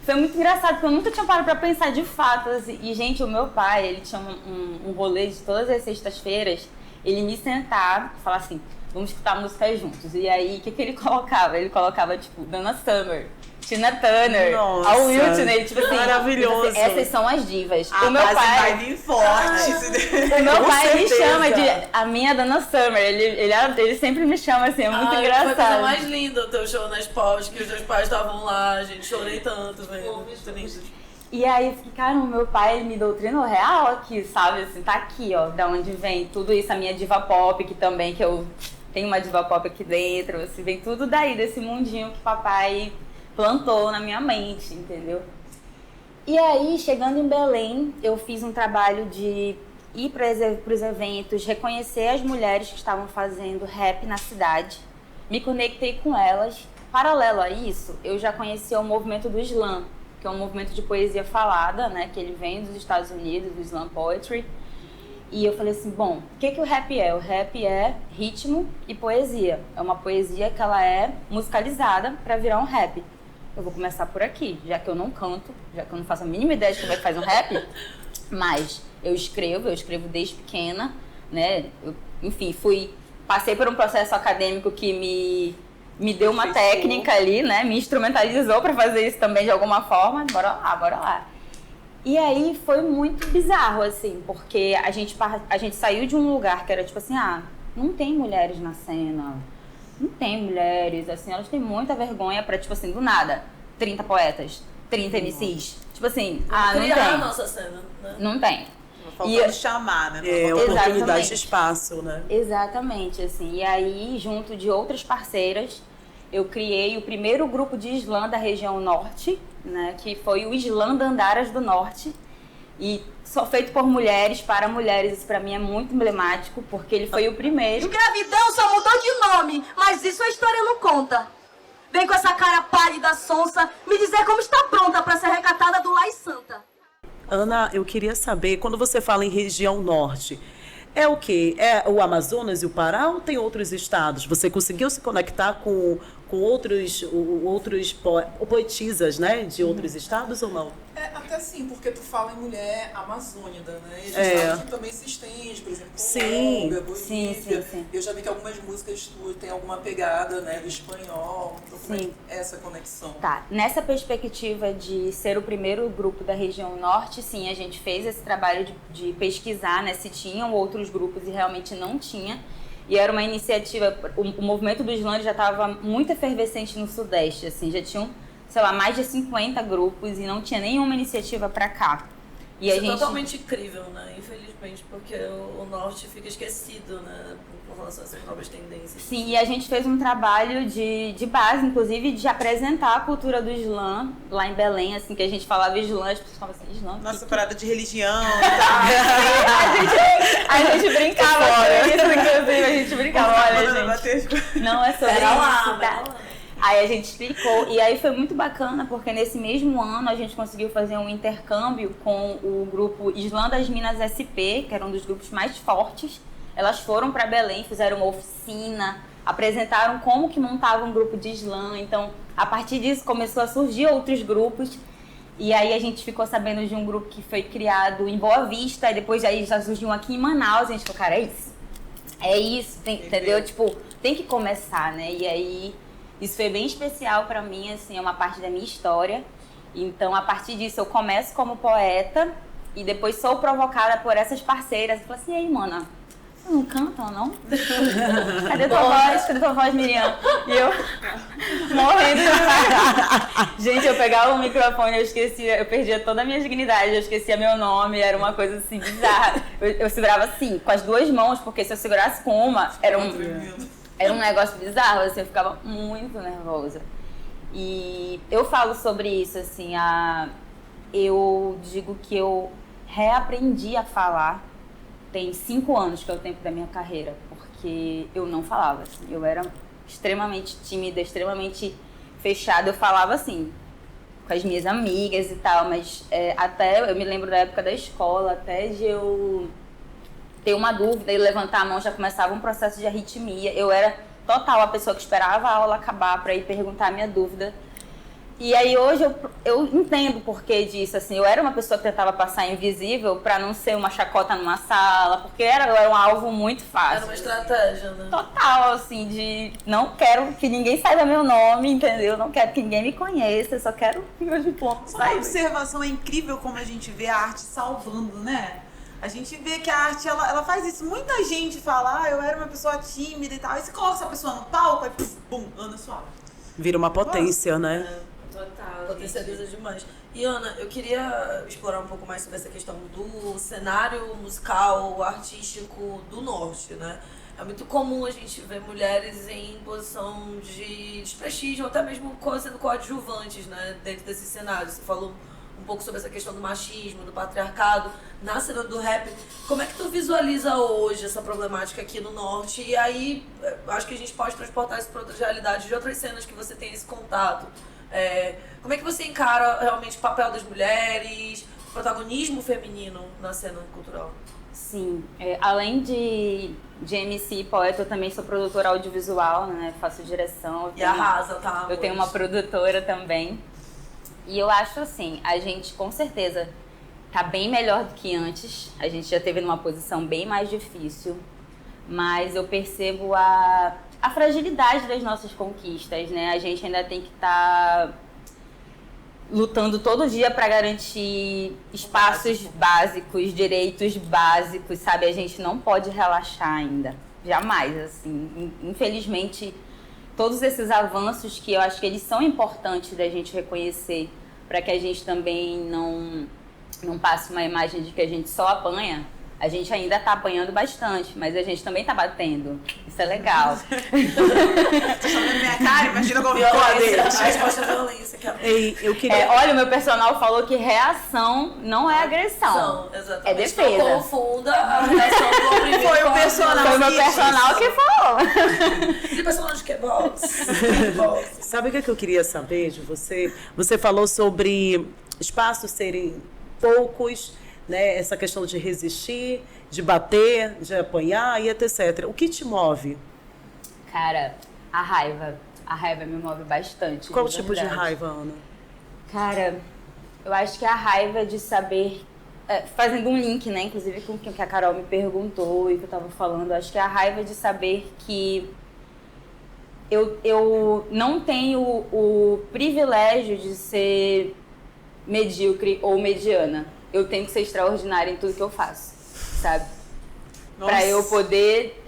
Foi muito engraçado, porque eu nunca tinha parado pra pensar de fato. Assim. E, gente, o meu pai, ele tinha um rolê de todas as sextas-feiras, ele me sentar e falar assim, vamos escutar música juntos. E aí, o que ele colocava? Ele colocava, tipo, Donna Summer, Tina Turner, Nossa, a Whitney, tipo assim, maravilhoso. Tipo assim, essas são as divas. A o meu base pai, vai vir forte. o meu Com pai me certeza. chama de a minha Donna Summer. Ele sempre me chama assim, é muito Foi a coisa engraçado. mais linda o teu show nas pós, que os teus pais estavam lá, gente. Chorei tanto, velho. Muito lindo. E aí eu fiquei, cara, o meu pai, ele me doutrinou real aqui, sabe? Assim, tá aqui, ó, da onde vem tudo isso, a minha diva pop, que também, que eu tenho uma diva pop aqui dentro, assim, vem tudo daí, desse mundinho que papai plantou na minha mente, entendeu? E aí, chegando em Belém, eu fiz um trabalho de ir para os eventos, reconhecer as mulheres que estavam fazendo rap na cidade, me conectei com elas. Paralelo a isso, eu já conhecia o movimento do slam, que é um movimento de poesia falada, né, que ele vem dos Estados Unidos, do slam poetry. E eu falei assim, bom, o que o rap é? O rap é ritmo e poesia. É uma poesia que ela é musicalizada para virar um rap. Eu vou começar por aqui, já que eu não canto, já que eu não faço a mínima ideia de como é que faz um rap, mas eu escrevo desde pequena, né? Enfim, passei por um processo acadêmico que me deu uma técnica ali, né? Me instrumentalizou para fazer isso também de alguma forma. Bora lá. E aí foi muito bizarro, assim, porque a gente saiu de um lugar que era tipo assim, não tem mulheres na cena, não tem mulheres, assim, elas têm muita vergonha pra, tipo assim, do nada, 30 poetas, 30 MCs, tipo assim, não Criar tem. a nossa cena, né? Não tem. Faltando chamar, né? Oportunidade Exatamente. de espaço, né? Exatamente, assim. E aí, junto de outras parceiras, eu criei o primeiro grupo de slam da região norte, né, que foi o Slam Andaras do Norte, e só feito por mulheres, para mulheres. Isso pra mim é muito emblemático, porque ele foi o primeiro. Escravidão só mudou de nome, mas isso a história não conta. Vem com essa cara pálida, sonsa, me dizer como está pronta para ser recatada do Lai Santa. Ana, eu queria saber, quando você fala em região norte, é o quê? É o Amazonas e o Pará ou tem outros estados? Você conseguiu se conectar com outros poetisas, né? De outros estados ou não? Até sim, porque tu fala em mulher amazônica, né? E É. a gente também se estende, por exemplo, Sim. Colômbia, Bolívia. Sim. Eu já vi que algumas músicas tu tem alguma pegada, né, do espanhol. Então, como Sim. é essa conexão? Tá, nessa perspectiva de ser o primeiro grupo da região norte, sim, a gente fez esse trabalho de pesquisar, né, se tinham outros grupos e realmente não tinha. E era uma iniciativa, o movimento do slam já estava muito efervescente no Sudeste, assim, já tinham, sei lá, mais de 50 grupos e não tinha nenhuma iniciativa para cá. E Isso a gente... é totalmente incrível, né? Infelizmente, porque o norte fica esquecido, né? Com relação a essas novas tendências. Sim, e a gente fez um trabalho de base, inclusive, de apresentar a cultura do slam lá em Belém, assim, que a gente falava slam, as pessoas falavam assim, slam? Nossa parada de religião. A gente brincava sobre isso, inclusive, a gente brincava, olha, gente, não é sobre Pera lá, isso, pera tá? lá. Aí a gente explicou, e aí foi muito bacana, porque nesse mesmo ano a gente conseguiu fazer um intercâmbio com o grupo Islã das Minas SP, que era um dos grupos mais fortes. Elas foram para Belém, fizeram uma oficina, apresentaram como que montava um grupo de Islã. Então, a partir disso começou a surgir outros grupos. E aí a gente ficou sabendo de um grupo que foi criado em Boa Vista, e depois aí já surgiu um aqui em Manaus, e a gente falou, cara, é isso, entendeu? Tipo, tem que começar, né? E aí, isso foi bem especial pra mim, assim, é uma parte da minha história. Então, a partir disso, eu começo como poeta, e depois sou provocada por essas parceiras. Eu falo assim, e aí, mana, não cantam, não? Cadê tua voz? Cadê tua voz, Miriam? E eu morrendo de... Gente, eu pegava o microfone, eu perdia toda a minha dignidade, eu esquecia meu nome, era uma coisa assim bizarra. Eu segurava assim, com as duas mãos, porque se eu segurasse com uma, era um negócio bizarro, assim, eu ficava muito nervosa. E eu falo sobre isso, assim, eu digo que eu reaprendi a falar. Tem 5 anos que é o tempo da minha carreira, porque eu não falava, assim, eu era extremamente tímida, extremamente fechada, eu falava assim, com as minhas amigas e tal, mas até, eu me lembro da época da escola, até de eu ter uma dúvida e levantar a mão já começava um processo de arritmia, eu era total a pessoa que esperava a aula acabar para ir perguntar a minha dúvida. E aí hoje eu entendo o porquê disso, assim, eu era uma pessoa que tentava passar invisível pra não ser uma chacota numa sala, porque eu era um alvo muito fácil. Era uma estratégia, né? Total, assim, de não quero que ninguém saiba meu nome, entendeu? Não quero que ninguém me conheça, só quero que meus diplomas Uma observação, é incrível como a gente vê a arte salvando, né? A gente vê que a arte, ela faz isso. Muita gente fala, eu era uma pessoa tímida e tal, e você coloca essa pessoa no palco, aí, pum, Ana suave. Vira uma potência, né? Total. Potencializa demais. E Ana, eu queria explorar um pouco mais sobre essa questão do cenário musical, artístico do norte, né? É muito comum a gente ver mulheres em posição de desprestígio, ou até mesmo sendo coadjuvantes, né, dentro desse cenário. Você falou um pouco sobre essa questão do machismo, do patriarcado, na cena do rap. Como é que tu visualiza hoje essa problemática aqui no norte? E aí, acho que a gente pode transportar isso para outras realidades, de outras cenas que você tem esse contato. Como é que você encara realmente o papel das mulheres, o protagonismo feminino na cena cultural? Sim, além de MC e poeta, eu também sou produtora audiovisual, né? Faço direção. Arrasa, tá? Eu tenho uma produtora também. E eu acho assim, a gente com certeza tá bem melhor do que antes. A gente já esteve numa posição bem mais difícil. Mas eu percebo a fragilidade das nossas conquistas, né? A gente ainda tem que estar lutando todo dia para garantir espaços básicos, direitos básicos, sabe? A gente não pode relaxar ainda, jamais, assim. Infelizmente, todos esses avanços que eu acho que eles são importantes da gente reconhecer, para que a gente também não passe uma imagem de que a gente só apanha. A gente ainda tá apanhando bastante, mas a gente também tá batendo. Isso é legal. Você tá vendo minha cara? Imagina como violência. A resposta é violência. Ei, eu queria... olha, o meu personal falou que reação não é agressão. Exatamente. É defesa. Não confunda a reação do oprimido. Foi o personal. Foi o meu personal que falou. De personagem que é box. Sabe o que eu queria saber de você? Você falou sobre espaços serem poucos, né? Essa questão de resistir, de bater, de apanhar e etc. O que te move? Cara, a raiva. A raiva me move bastante. Qual tipo de raiva, Ana? Cara, eu acho que a raiva de saber... fazendo um link, né? Inclusive com o que a Carol me perguntou e que eu tava falando. Acho que é a raiva de saber que eu não tenho o privilégio de ser medíocre ou mediana. Eu tenho que ser extraordinária em tudo que eu faço, sabe? Para eu poder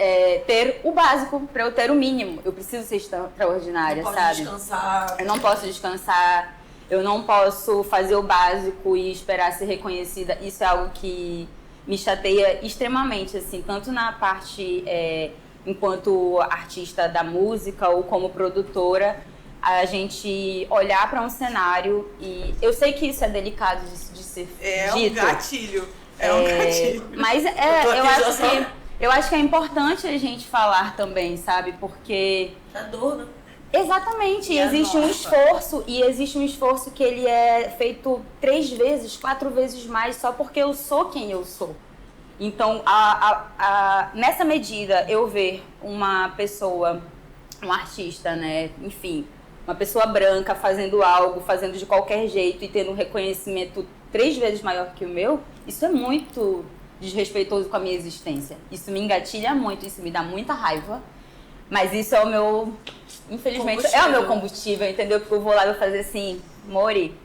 ter o básico, para eu ter o mínimo. Eu preciso ser extraordinária, não sabe? Descansar. Eu não posso descansar, eu não posso fazer o básico e esperar ser reconhecida. Isso é algo que me chateia extremamente, assim, tanto na parte enquanto artista da música ou como produtora, a gente olhar para um cenário e eu sei que isso é delicado de ser dito. Um gatilho. É um gatilho. Mas eu acho que é importante a gente falar também, sabe? Porque é dor, né? Exatamente, E a existe um nossa? esforço, e existe um esforço que ele é feito 3 vezes, 4 vezes mais, só porque eu sou quem eu sou. Então, nessa medida, eu ver uma pessoa, um artista, né, enfim, uma pessoa branca fazendo algo, fazendo de qualquer jeito e tendo um reconhecimento 3 vezes maior que o meu, isso é muito desrespeitoso com a minha existência. Isso me engatilha muito, isso me dá muita raiva, mas isso é o meu... Infelizmente, é o meu combustível, entendeu? Porque eu vou lá e vou fazer assim, Mori,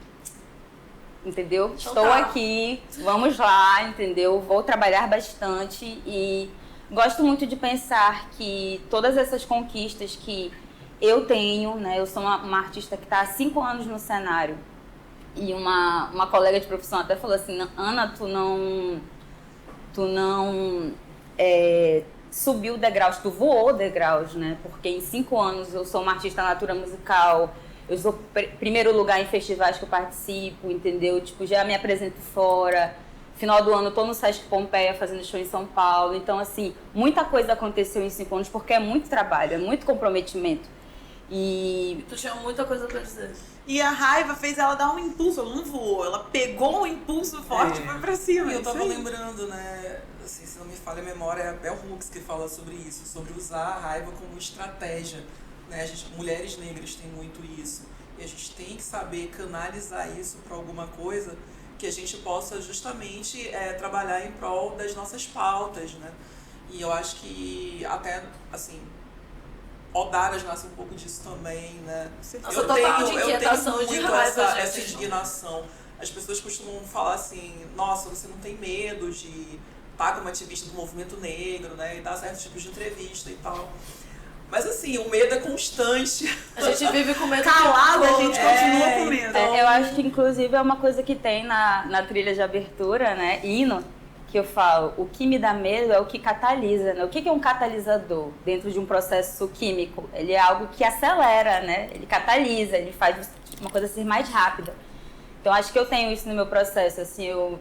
entendeu? Então Estou tá. aqui, vamos lá, entendeu? Vou trabalhar bastante e gosto muito de pensar que todas essas conquistas que eu tenho, né? Eu sou uma artista que está há 5 anos no cenário e uma colega de profissão até falou assim, Ana, tu não subiu degraus, tu voou degraus, né? Porque em 5 anos eu sou uma artista natura musical, eu sou primeiro lugar em festivais que eu participo, entendeu? Tipo, já me apresento fora. Final do ano eu tô no Sesc Pompeia fazendo show em São Paulo. Então, assim, muita coisa aconteceu em 5 anos porque é muito trabalho, é muito comprometimento. E Tu tinha muita coisa pra dizer. E a raiva fez ela dar um impulso, ela não voou, ela pegou um impulso forte e foi pra cima. E eu isso tava aí. lembrando, né, assim, se não me falha a memória, é a Bell Hooks que fala sobre isso, sobre usar a raiva como estratégia, né, mulheres negras têm muito isso, e a gente tem que saber canalizar isso para alguma coisa que a gente possa justamente trabalhar em prol das nossas pautas, né, e eu acho que até, assim, Odaras nasce um pouco disso também, né? Nossa, total de inquietação e de raiva, essa gente. indignação. As pessoas costumam falar assim, nossa, você não tem medo de estar como ativista do movimento negro, né? E dar certos tipos de entrevista e tal. Mas assim, o medo é constante. A gente vive com medo Calada, a de gente continua com medo. eu acho que inclusive é uma coisa que tem na trilha de abertura, né? Hino, que eu falo, o que me dá medo é o que catalisa, né? O que é um catalisador dentro de um processo químico? Ele é algo que acelera, né? Ele catalisa, ele faz uma coisa ser mais rápida. Então, acho que eu tenho isso no meu processo, assim,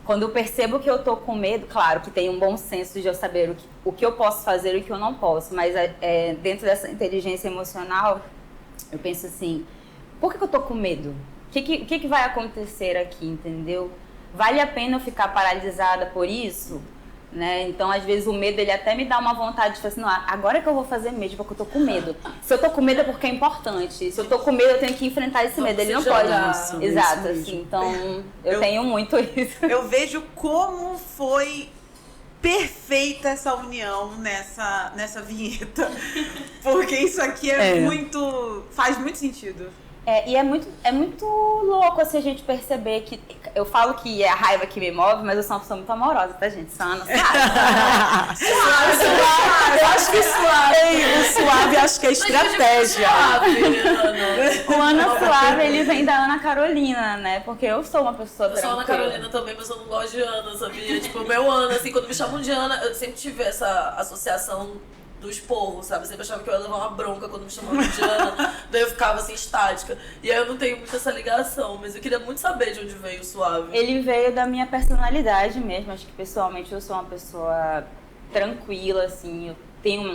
quando eu percebo que eu tô com medo, claro que tem um bom senso de eu saber o que eu posso fazer e o que eu não posso, mas dentro dessa inteligência emocional, eu penso assim, por que eu tô com medo? O que vai acontecer aqui, entendeu? Vale a pena eu ficar paralisada por isso? Né? Então, às vezes, o medo, ele até me dá uma vontade de falar assim, não, agora que eu vou fazer mesmo, porque eu tô com medo. Se eu tô com medo é porque é importante. Se eu tô com medo, eu tenho que enfrentar esse medo. Ele não pode. Exato, assim. Então, eu tenho muito isso. Eu vejo como foi perfeita essa união nessa vinheta. Porque isso aqui faz muito sentido. E é muito louco assim, a gente perceber que... Eu falo que é a raiva que me move, mas eu sou uma pessoa muito amorosa, tá, gente? Sou Ana Suave. Eu acho que suave. O suave acho que é estratégia. O Ana Suave, ele vem da Ana Carolina, né? Porque eu sou uma pessoa Eu sou Ana Carolina também, mas eu não gosto de Ana, sabia? Tipo, o meu Ana, assim, quando me chamam de Ana, eu sempre tive essa associação do esporro, sabe? Eu sempre achava que eu ia levar uma bronca quando me chamavam de Ana, daí eu ficava assim, estática. E aí eu não tenho muito essa ligação, mas eu queria muito saber de onde veio o suave. Ele veio da minha personalidade mesmo, acho que pessoalmente eu sou uma pessoa tranquila, assim, eu tenho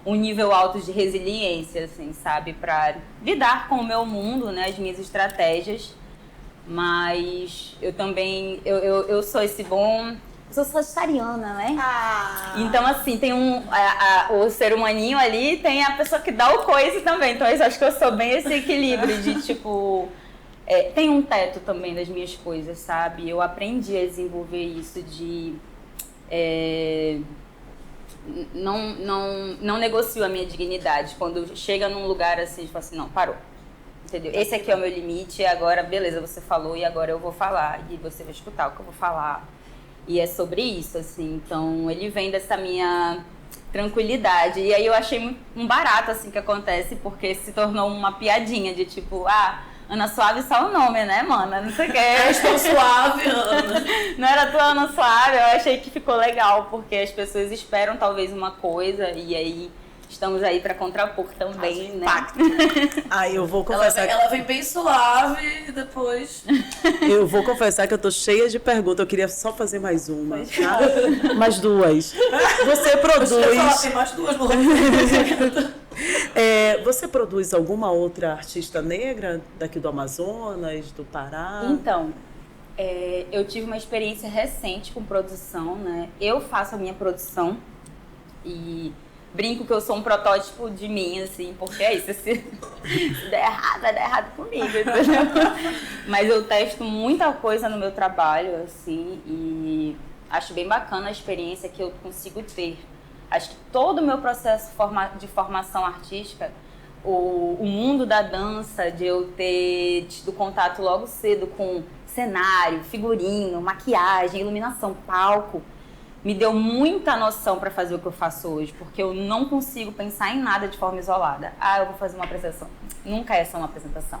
um nível alto de resiliência, assim, sabe? Pra lidar com o meu mundo, né? As minhas estratégias, mas eu também, eu sou esse bom... Eu sou sagitariana, né? Então, assim, tem o ser humaninho ali, tem a pessoa que dá o coice também. Então, eu acho que eu sou bem esse equilíbrio de, tipo... tem um teto também das minhas coisas, sabe? Eu aprendi a desenvolver isso de... não negocio a minha dignidade. Quando chega num lugar assim, tipo assim, não, parou. Entendeu? Esse aqui é o meu limite, agora, beleza, você falou e agora eu vou falar. E você vai escutar o que eu vou falar. E é sobre isso, assim, então ele vem dessa minha tranquilidade. E aí eu achei um barato, assim, que acontece, porque se tornou uma piadinha de tipo, Ana Suave só o nome, né, mana? Não sei o que. Eu estou suave, Ana. Não era tua Ana Suave, eu achei que ficou legal, porque as pessoas esperam talvez uma coisa, e aí estamos aí pra contrapor também, né? Eu vou confessar Ela vem bem suave e depois... Eu vou confessar que eu tô cheia de perguntas. Eu queria só fazer mais uma, tá? Mais duas. Você produz... Eu falar, tem mais duas, Você produz alguma outra artista negra daqui do Amazonas, do Pará? Então, eu tive uma experiência recente com produção, né? Eu faço a minha produção e brinco que eu sou um protótipo de mim, assim, porque é isso, se der errado, vai dar errado comigo, entendeu? Mas eu testo muita coisa no meu trabalho, assim, e acho bem bacana a experiência que eu consigo ter. Acho que todo o meu processo de formação artística, o mundo da dança, de eu ter tido contato logo cedo com cenário, figurino, maquiagem, iluminação, palco, me deu muita noção para fazer o que eu faço hoje, porque eu não consigo pensar em nada de forma isolada. Eu vou fazer uma apresentação. Nunca é só uma apresentação.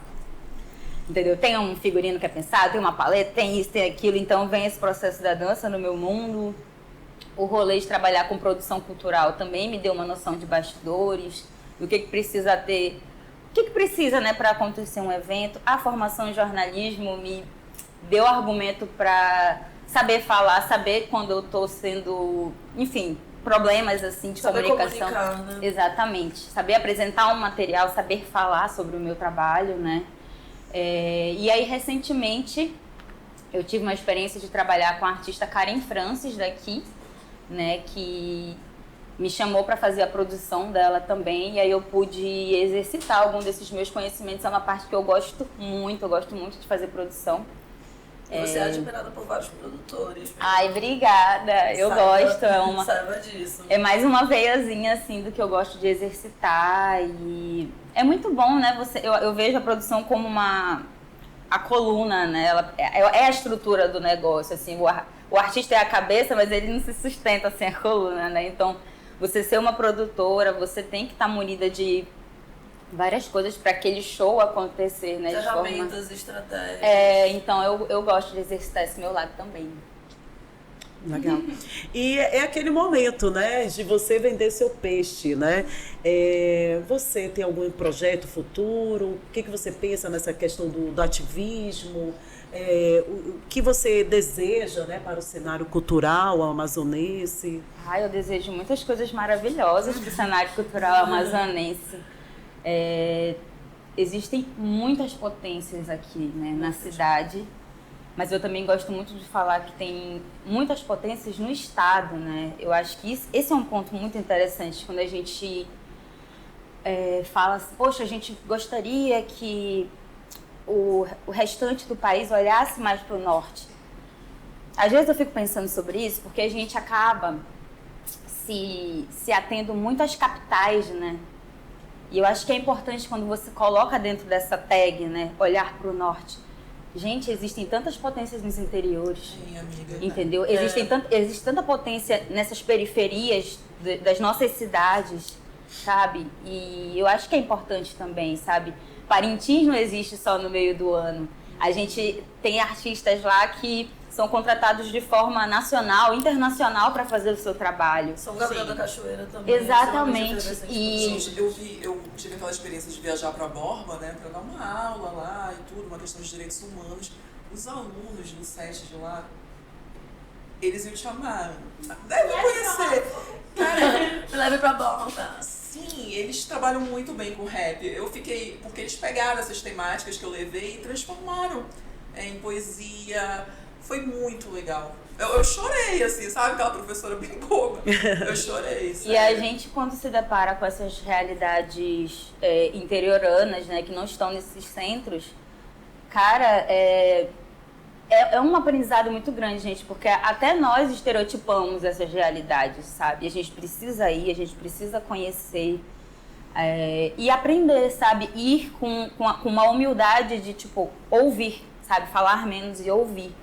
Entendeu? Tem um figurino que é pensado, tem uma paleta, tem isso, tem aquilo. Então vem esse processo da dança no meu mundo. O rolê de trabalhar com produção cultural também me deu uma noção de bastidores, do que precisa ter, o que precisa, né, para acontecer um evento. A formação em jornalismo me deu argumento para saber falar, saber quando eu estou sendo, enfim, problemas assim de saber comunicação. Comunicar, né? Exatamente. Saber apresentar um material, saber falar sobre o meu trabalho, né? E aí, recentemente, eu tive uma experiência de trabalhar com a artista Karen Francis daqui, né? Que me chamou para fazer a produção dela também. E aí eu pude exercitar algum desses meus conhecimentos. É uma parte que eu gosto muito de fazer produção. Você é admirada por vários produtores. Ai, obrigada. Eu gosto. Saiba disso. É mais uma veiazinha, assim, do que eu gosto de exercitar. E é muito bom, né? Eu vejo a produção como a coluna, né? Ela é a estrutura do negócio, assim. O artista é a cabeça, mas ele não se sustenta sem a coluna, né? Então, você ser uma produtora, você tem que estar munida de várias coisas para aquele show acontecer, né? Ferramentas, estratégias. Então eu gosto de exercitar esse meu lado também. Legal. E é aquele momento, né, de você vender seu peixe, né? Você tem algum projeto futuro? O que você pensa nessa questão do ativismo? O que você deseja, né, para o cenário cultural amazonense? Eu desejo muitas coisas maravilhosas para o cenário cultural amazonense. Existem muitas potências aqui, né, na cidade, mas eu também gosto muito de falar que tem muitas potências no estado, né? Eu acho que esse é um ponto muito interessante quando a gente fala assim, poxa, a gente gostaria que o restante do país olhasse mais para o norte. Às vezes eu fico pensando sobre isso porque a gente acaba se atendo muito às capitais, né? E eu acho que é importante quando você coloca dentro dessa tag, né, olhar para o norte. Gente, existem tantas potências nos interiores. Sim, amiga. Entendeu? Existe tanta potência nessas periferias das nossas cidades, sabe? E eu acho que é importante também, sabe? Parintins não existe só no meio do ano. A gente tem artistas lá que são contratados de forma nacional, internacional para fazer o seu trabalho. São Gabriel da Cachoeira também. Exatamente. Gente, eu tive aquela experiência de viajar para Borba, né, para dar uma aula lá e tudo, uma questão de direitos humanos. Os alunos do SESC de lá, eles iam te amar. Deve conhecer. Me leve pra Borba. Sim, eles trabalham muito bem com rap. Eu fiquei... Porque eles pegaram essas temáticas que eu levei e transformaram em poesia. Foi muito legal. Eu chorei, assim, sabe? Aquela professora bem boba. Eu chorei, sério. E a gente, quando se depara com essas realidades interioranas, né, que não estão nesses centros, cara, é um aprendizado muito grande, gente, porque até nós estereotipamos essas realidades, sabe? A gente precisa ir, a gente precisa conhecer e aprender, sabe? Ir com uma humildade de, tipo, ouvir, sabe? Falar menos e ouvir.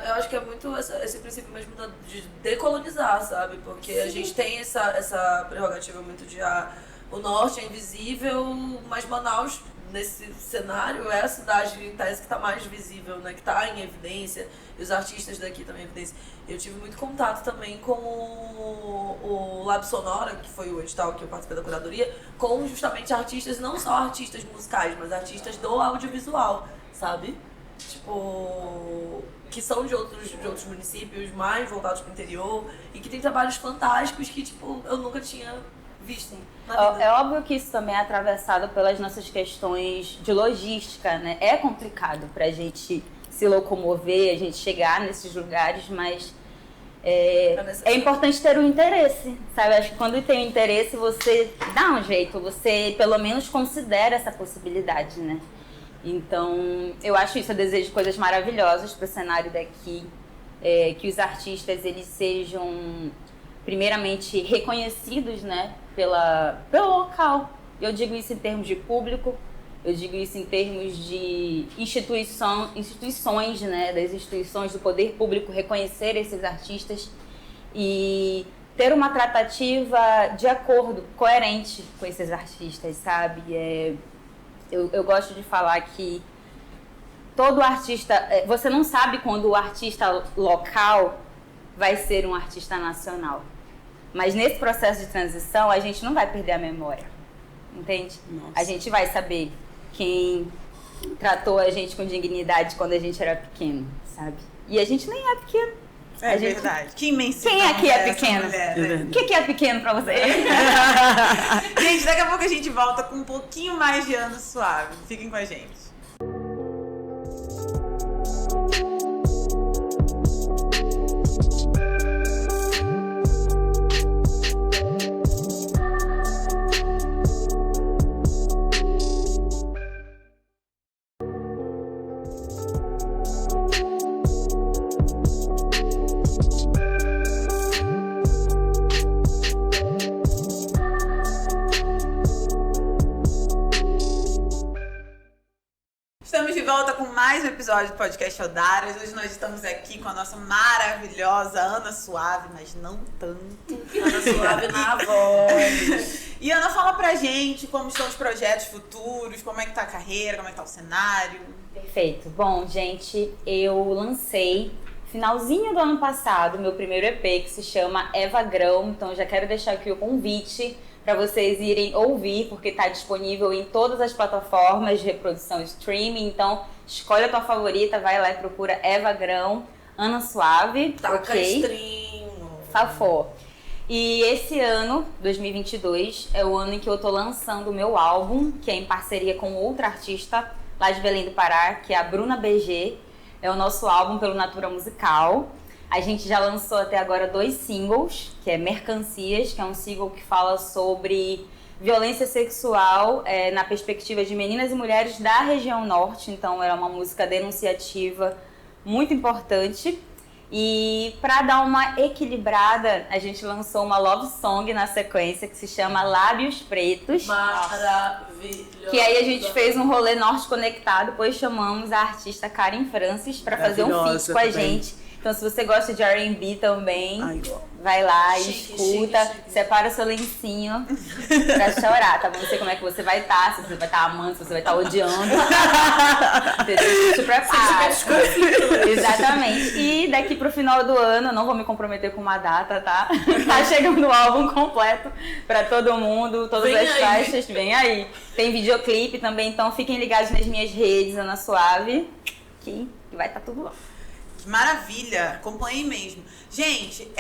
Eu acho que é muito esse princípio mesmo de decolonizar, sabe? Porque a gente tem essa prerrogativa muito de o norte é invisível, mas Manaus, nesse cenário, é a cidade que está mais visível, né? Que está em evidência, e os artistas daqui também em evidência. Eu tive muito contato também com o Lab Sonora, que foi o edital que eu participei da curadoria, com justamente artistas, não só artistas musicais, mas artistas do audiovisual, sabe? Tipo, que são de outros municípios mais voltados para o interior e que tem trabalhos fantásticos que, tipo, eu nunca tinha vistem na vida. É óbvio que isso também é atravessado pelas nossas questões de logística, né? É complicado pra gente se locomover, a gente chegar nesses lugares, mas é importante ter o interesse, sabe? Acho que quando tem o interesse, você dá um jeito, você pelo menos considera essa possibilidade, né? Então, eu acho isso, eu desejo coisas maravilhosas para o cenário daqui, que os artistas eles sejam primeiramente reconhecidos, né, pelo local. Eu digo isso em termos de público, eu digo isso em termos de instituições, né, das instituições do poder público reconhecer esses artistas e ter uma tratativa de acordo, coerente com esses artistas, sabe? Eu gosto de falar que todo artista... Você não sabe quando o artista local vai ser um artista nacional. Mas nesse processo de transição, a gente não vai perder a memória. Entende? Nossa. A gente vai saber quem tratou a gente com dignidade quando a gente era pequeno, sabe? E a gente nem é pequeno. É verdade. Que imensidão. Quem aqui é pequeno? Mulher, né? O que é pequeno pra você? Gente, daqui a pouco a gente volta com um pouquinho mais de Ano Suave. Fiquem com a gente. Estamos de volta com mais um episódio do Podcast Odaras. Hoje nós estamos aqui com a nossa maravilhosa Ana Suave, mas não tanto. Ana Suave na voz. E Ana, fala pra gente como estão os projetos futuros, como é que tá a carreira, como é que tá o cenário. Perfeito. Bom, gente, eu lancei finalzinho do ano passado meu primeiro EP que se chama Eva Grão. Então já quero deixar aqui o convite para vocês irem ouvir, porque está disponível em todas as plataformas de reprodução streaming. Então, escolhe a tua favorita, vai lá e procura Eva Grão, Ana Suave, Taca ok? stream. Safou. E esse ano, 2022, é o ano em que eu tô lançando o meu álbum, que é em parceria com outra artista lá de Belém do Pará, que é a Bruna BG. É o nosso álbum pelo Natura Musical. A gente já lançou até agora 2 singles, que é Mercancias, que é um single que fala sobre violência sexual na perspectiva de meninas e mulheres da região norte. Então, é uma música denunciativa muito importante. E para dar uma equilibrada, a gente lançou uma love song na sequência que se chama Lábios Pretos. Maravilhoso. Que aí a gente fez um rolê norte conectado, depois chamamos a artista Karen Francis para fazer um feat com a gente. Então, se você gosta de R&B também, vai lá e escuta, separa o seu lencinho pra chorar, tá bom? Não sei como é que você vai estar, se você vai estar amando, se você vai estar odiando. Se prepara. Exatamente. E daqui pro final do ano, não vou me comprometer com uma data, tá? Tá chegando o álbum completo pra todo mundo, todas as faixas, vem aí. Tem videoclipe também, então fiquem ligados nas minhas redes, Ana Suave, que vai estar tudo lá. Maravilha, acompanhe mesmo. Gente,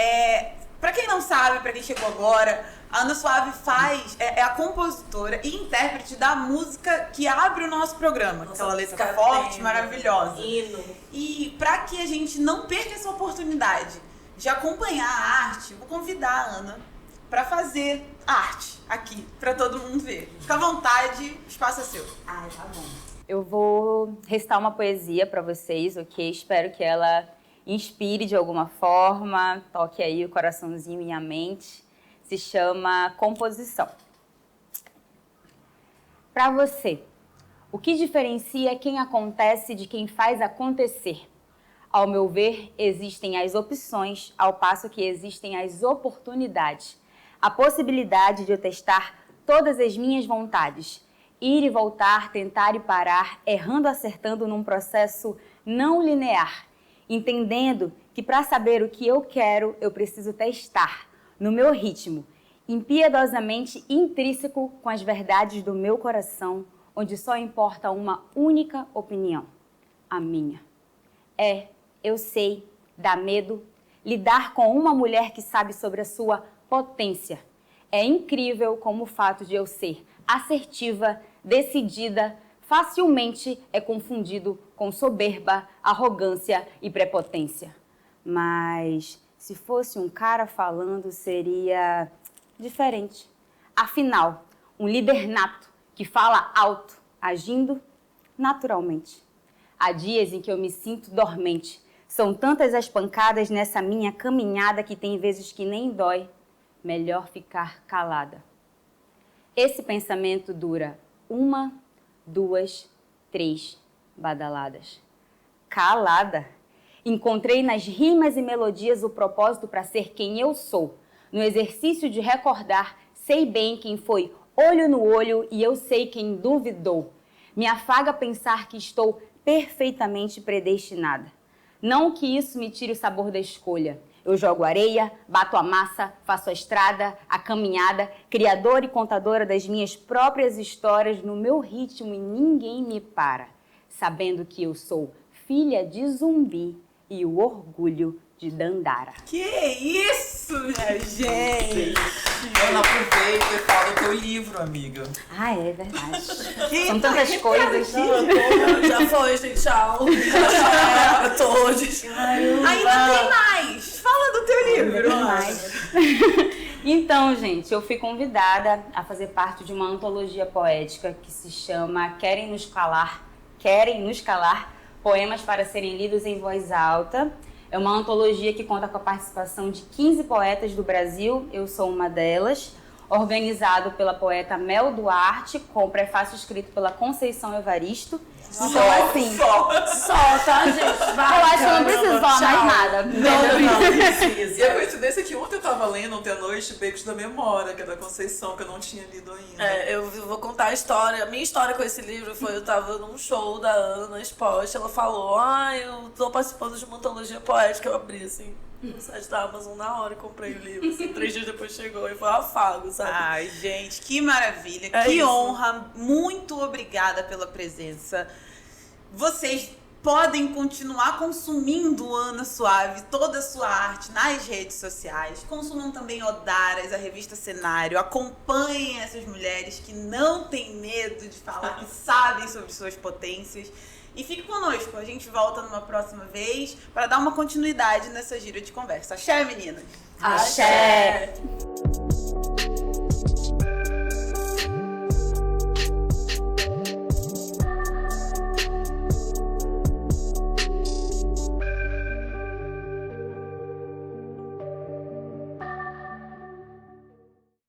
pra quem não sabe, pra quem chegou agora, a Ana Suave é a compositora e intérprete da música que abre o nosso programa. Nossa, aquela letra forte, tema, maravilhosa. hino. E pra que a gente não perca essa oportunidade de acompanhar a arte, vou convidar a Ana pra fazer arte aqui, pra todo mundo ver. Fica à vontade, o espaço é seu. Ai, tá bom. Eu vou recitar uma poesia para vocês, ok? Espero que ela inspire de alguma forma, toque aí o coraçãozinho e a mente. Se chama Composição. Para você, o que diferencia quem acontece de quem faz acontecer? Ao meu ver, existem as opções, ao passo que existem as oportunidades. A possibilidade de eu testar todas as minhas vontades. Ir e voltar, tentar e parar, errando, acertando num processo não linear. Entendendo que para saber o que eu quero, eu preciso testar, no meu ritmo, impiedosamente intrínseco com as verdades do meu coração, onde só importa uma única opinião, a minha. Eu sei, dá medo, lidar com uma mulher que sabe sobre a sua potência. É incrível como o fato de eu ser assertiva, decidida, facilmente é confundido com soberba, arrogância e prepotência. Mas se fosse um cara falando, seria diferente. Afinal, um líder nato que fala alto, agindo naturalmente. Há dias em que eu me sinto dormente. São tantas as pancadas nessa minha caminhada que tem vezes que nem dói. Melhor ficar calada. Esse pensamento dura 1, 2, 3 badaladas. Calada. Encontrei nas rimas e melodias o propósito para ser quem eu sou. No exercício de recordar, sei bem quem foi olho no olho e eu sei quem duvidou. Me afaga pensar que estou perfeitamente predestinada. Não que isso me tire o sabor da escolha. Eu jogo areia, bato a massa, faço a estrada, a caminhada, criadora e contadora das minhas próprias histórias no meu ritmo e ninguém me para, sabendo que eu sou filha de Zumbi e o orgulho de Dandara. Que isso, minha gente! Ana, aproveita e fala do teu livro, amiga. Ah, é verdade. São tantas coisas. Já foi, gente. Tchau. Tchau a todos. Ainda tem mais! Fala do teu livro! Então, gente, eu fui convidada a fazer parte de uma antologia poética que se chama Querem Nos Calar, Poemas para Serem Lidos em Voz Alta. É uma antologia que conta com a participação de 15 poetas do Brasil, eu sou uma delas, organizado pela poeta Mel Duarte, com prefácio escrito pela Conceição Evaristo. Então, assim, Só, tá, gente? Vai, eu acho que eu não preciso falar mais nada. E a coincidência é que ontem eu tava lendo, ontem à noite, Becos da Memória, que é da Conceição, que eu não tinha lido ainda. Eu vou contar a história. A minha história com esse livro foi: eu tava num show da Ana na Expost, ela falou: eu tô participando de uma antologia poética. Eu abri assim no site da Amazon na hora e comprei o livro. Assim, 3 dias depois chegou e foi um afago, sabe? Ai, gente, que maravilha, É que isso. honra. Muito obrigada pela presença. Vocês podem continuar consumindo Ana Suave, toda a sua arte nas redes sociais. Consumam também Odaras, a revista Cenário. Acompanhem essas mulheres que não têm medo de falar, que sabem sobre suas potências. E fique conosco, a gente volta numa próxima vez para dar uma continuidade nessa gira de conversa. Axé, meninas! Axé!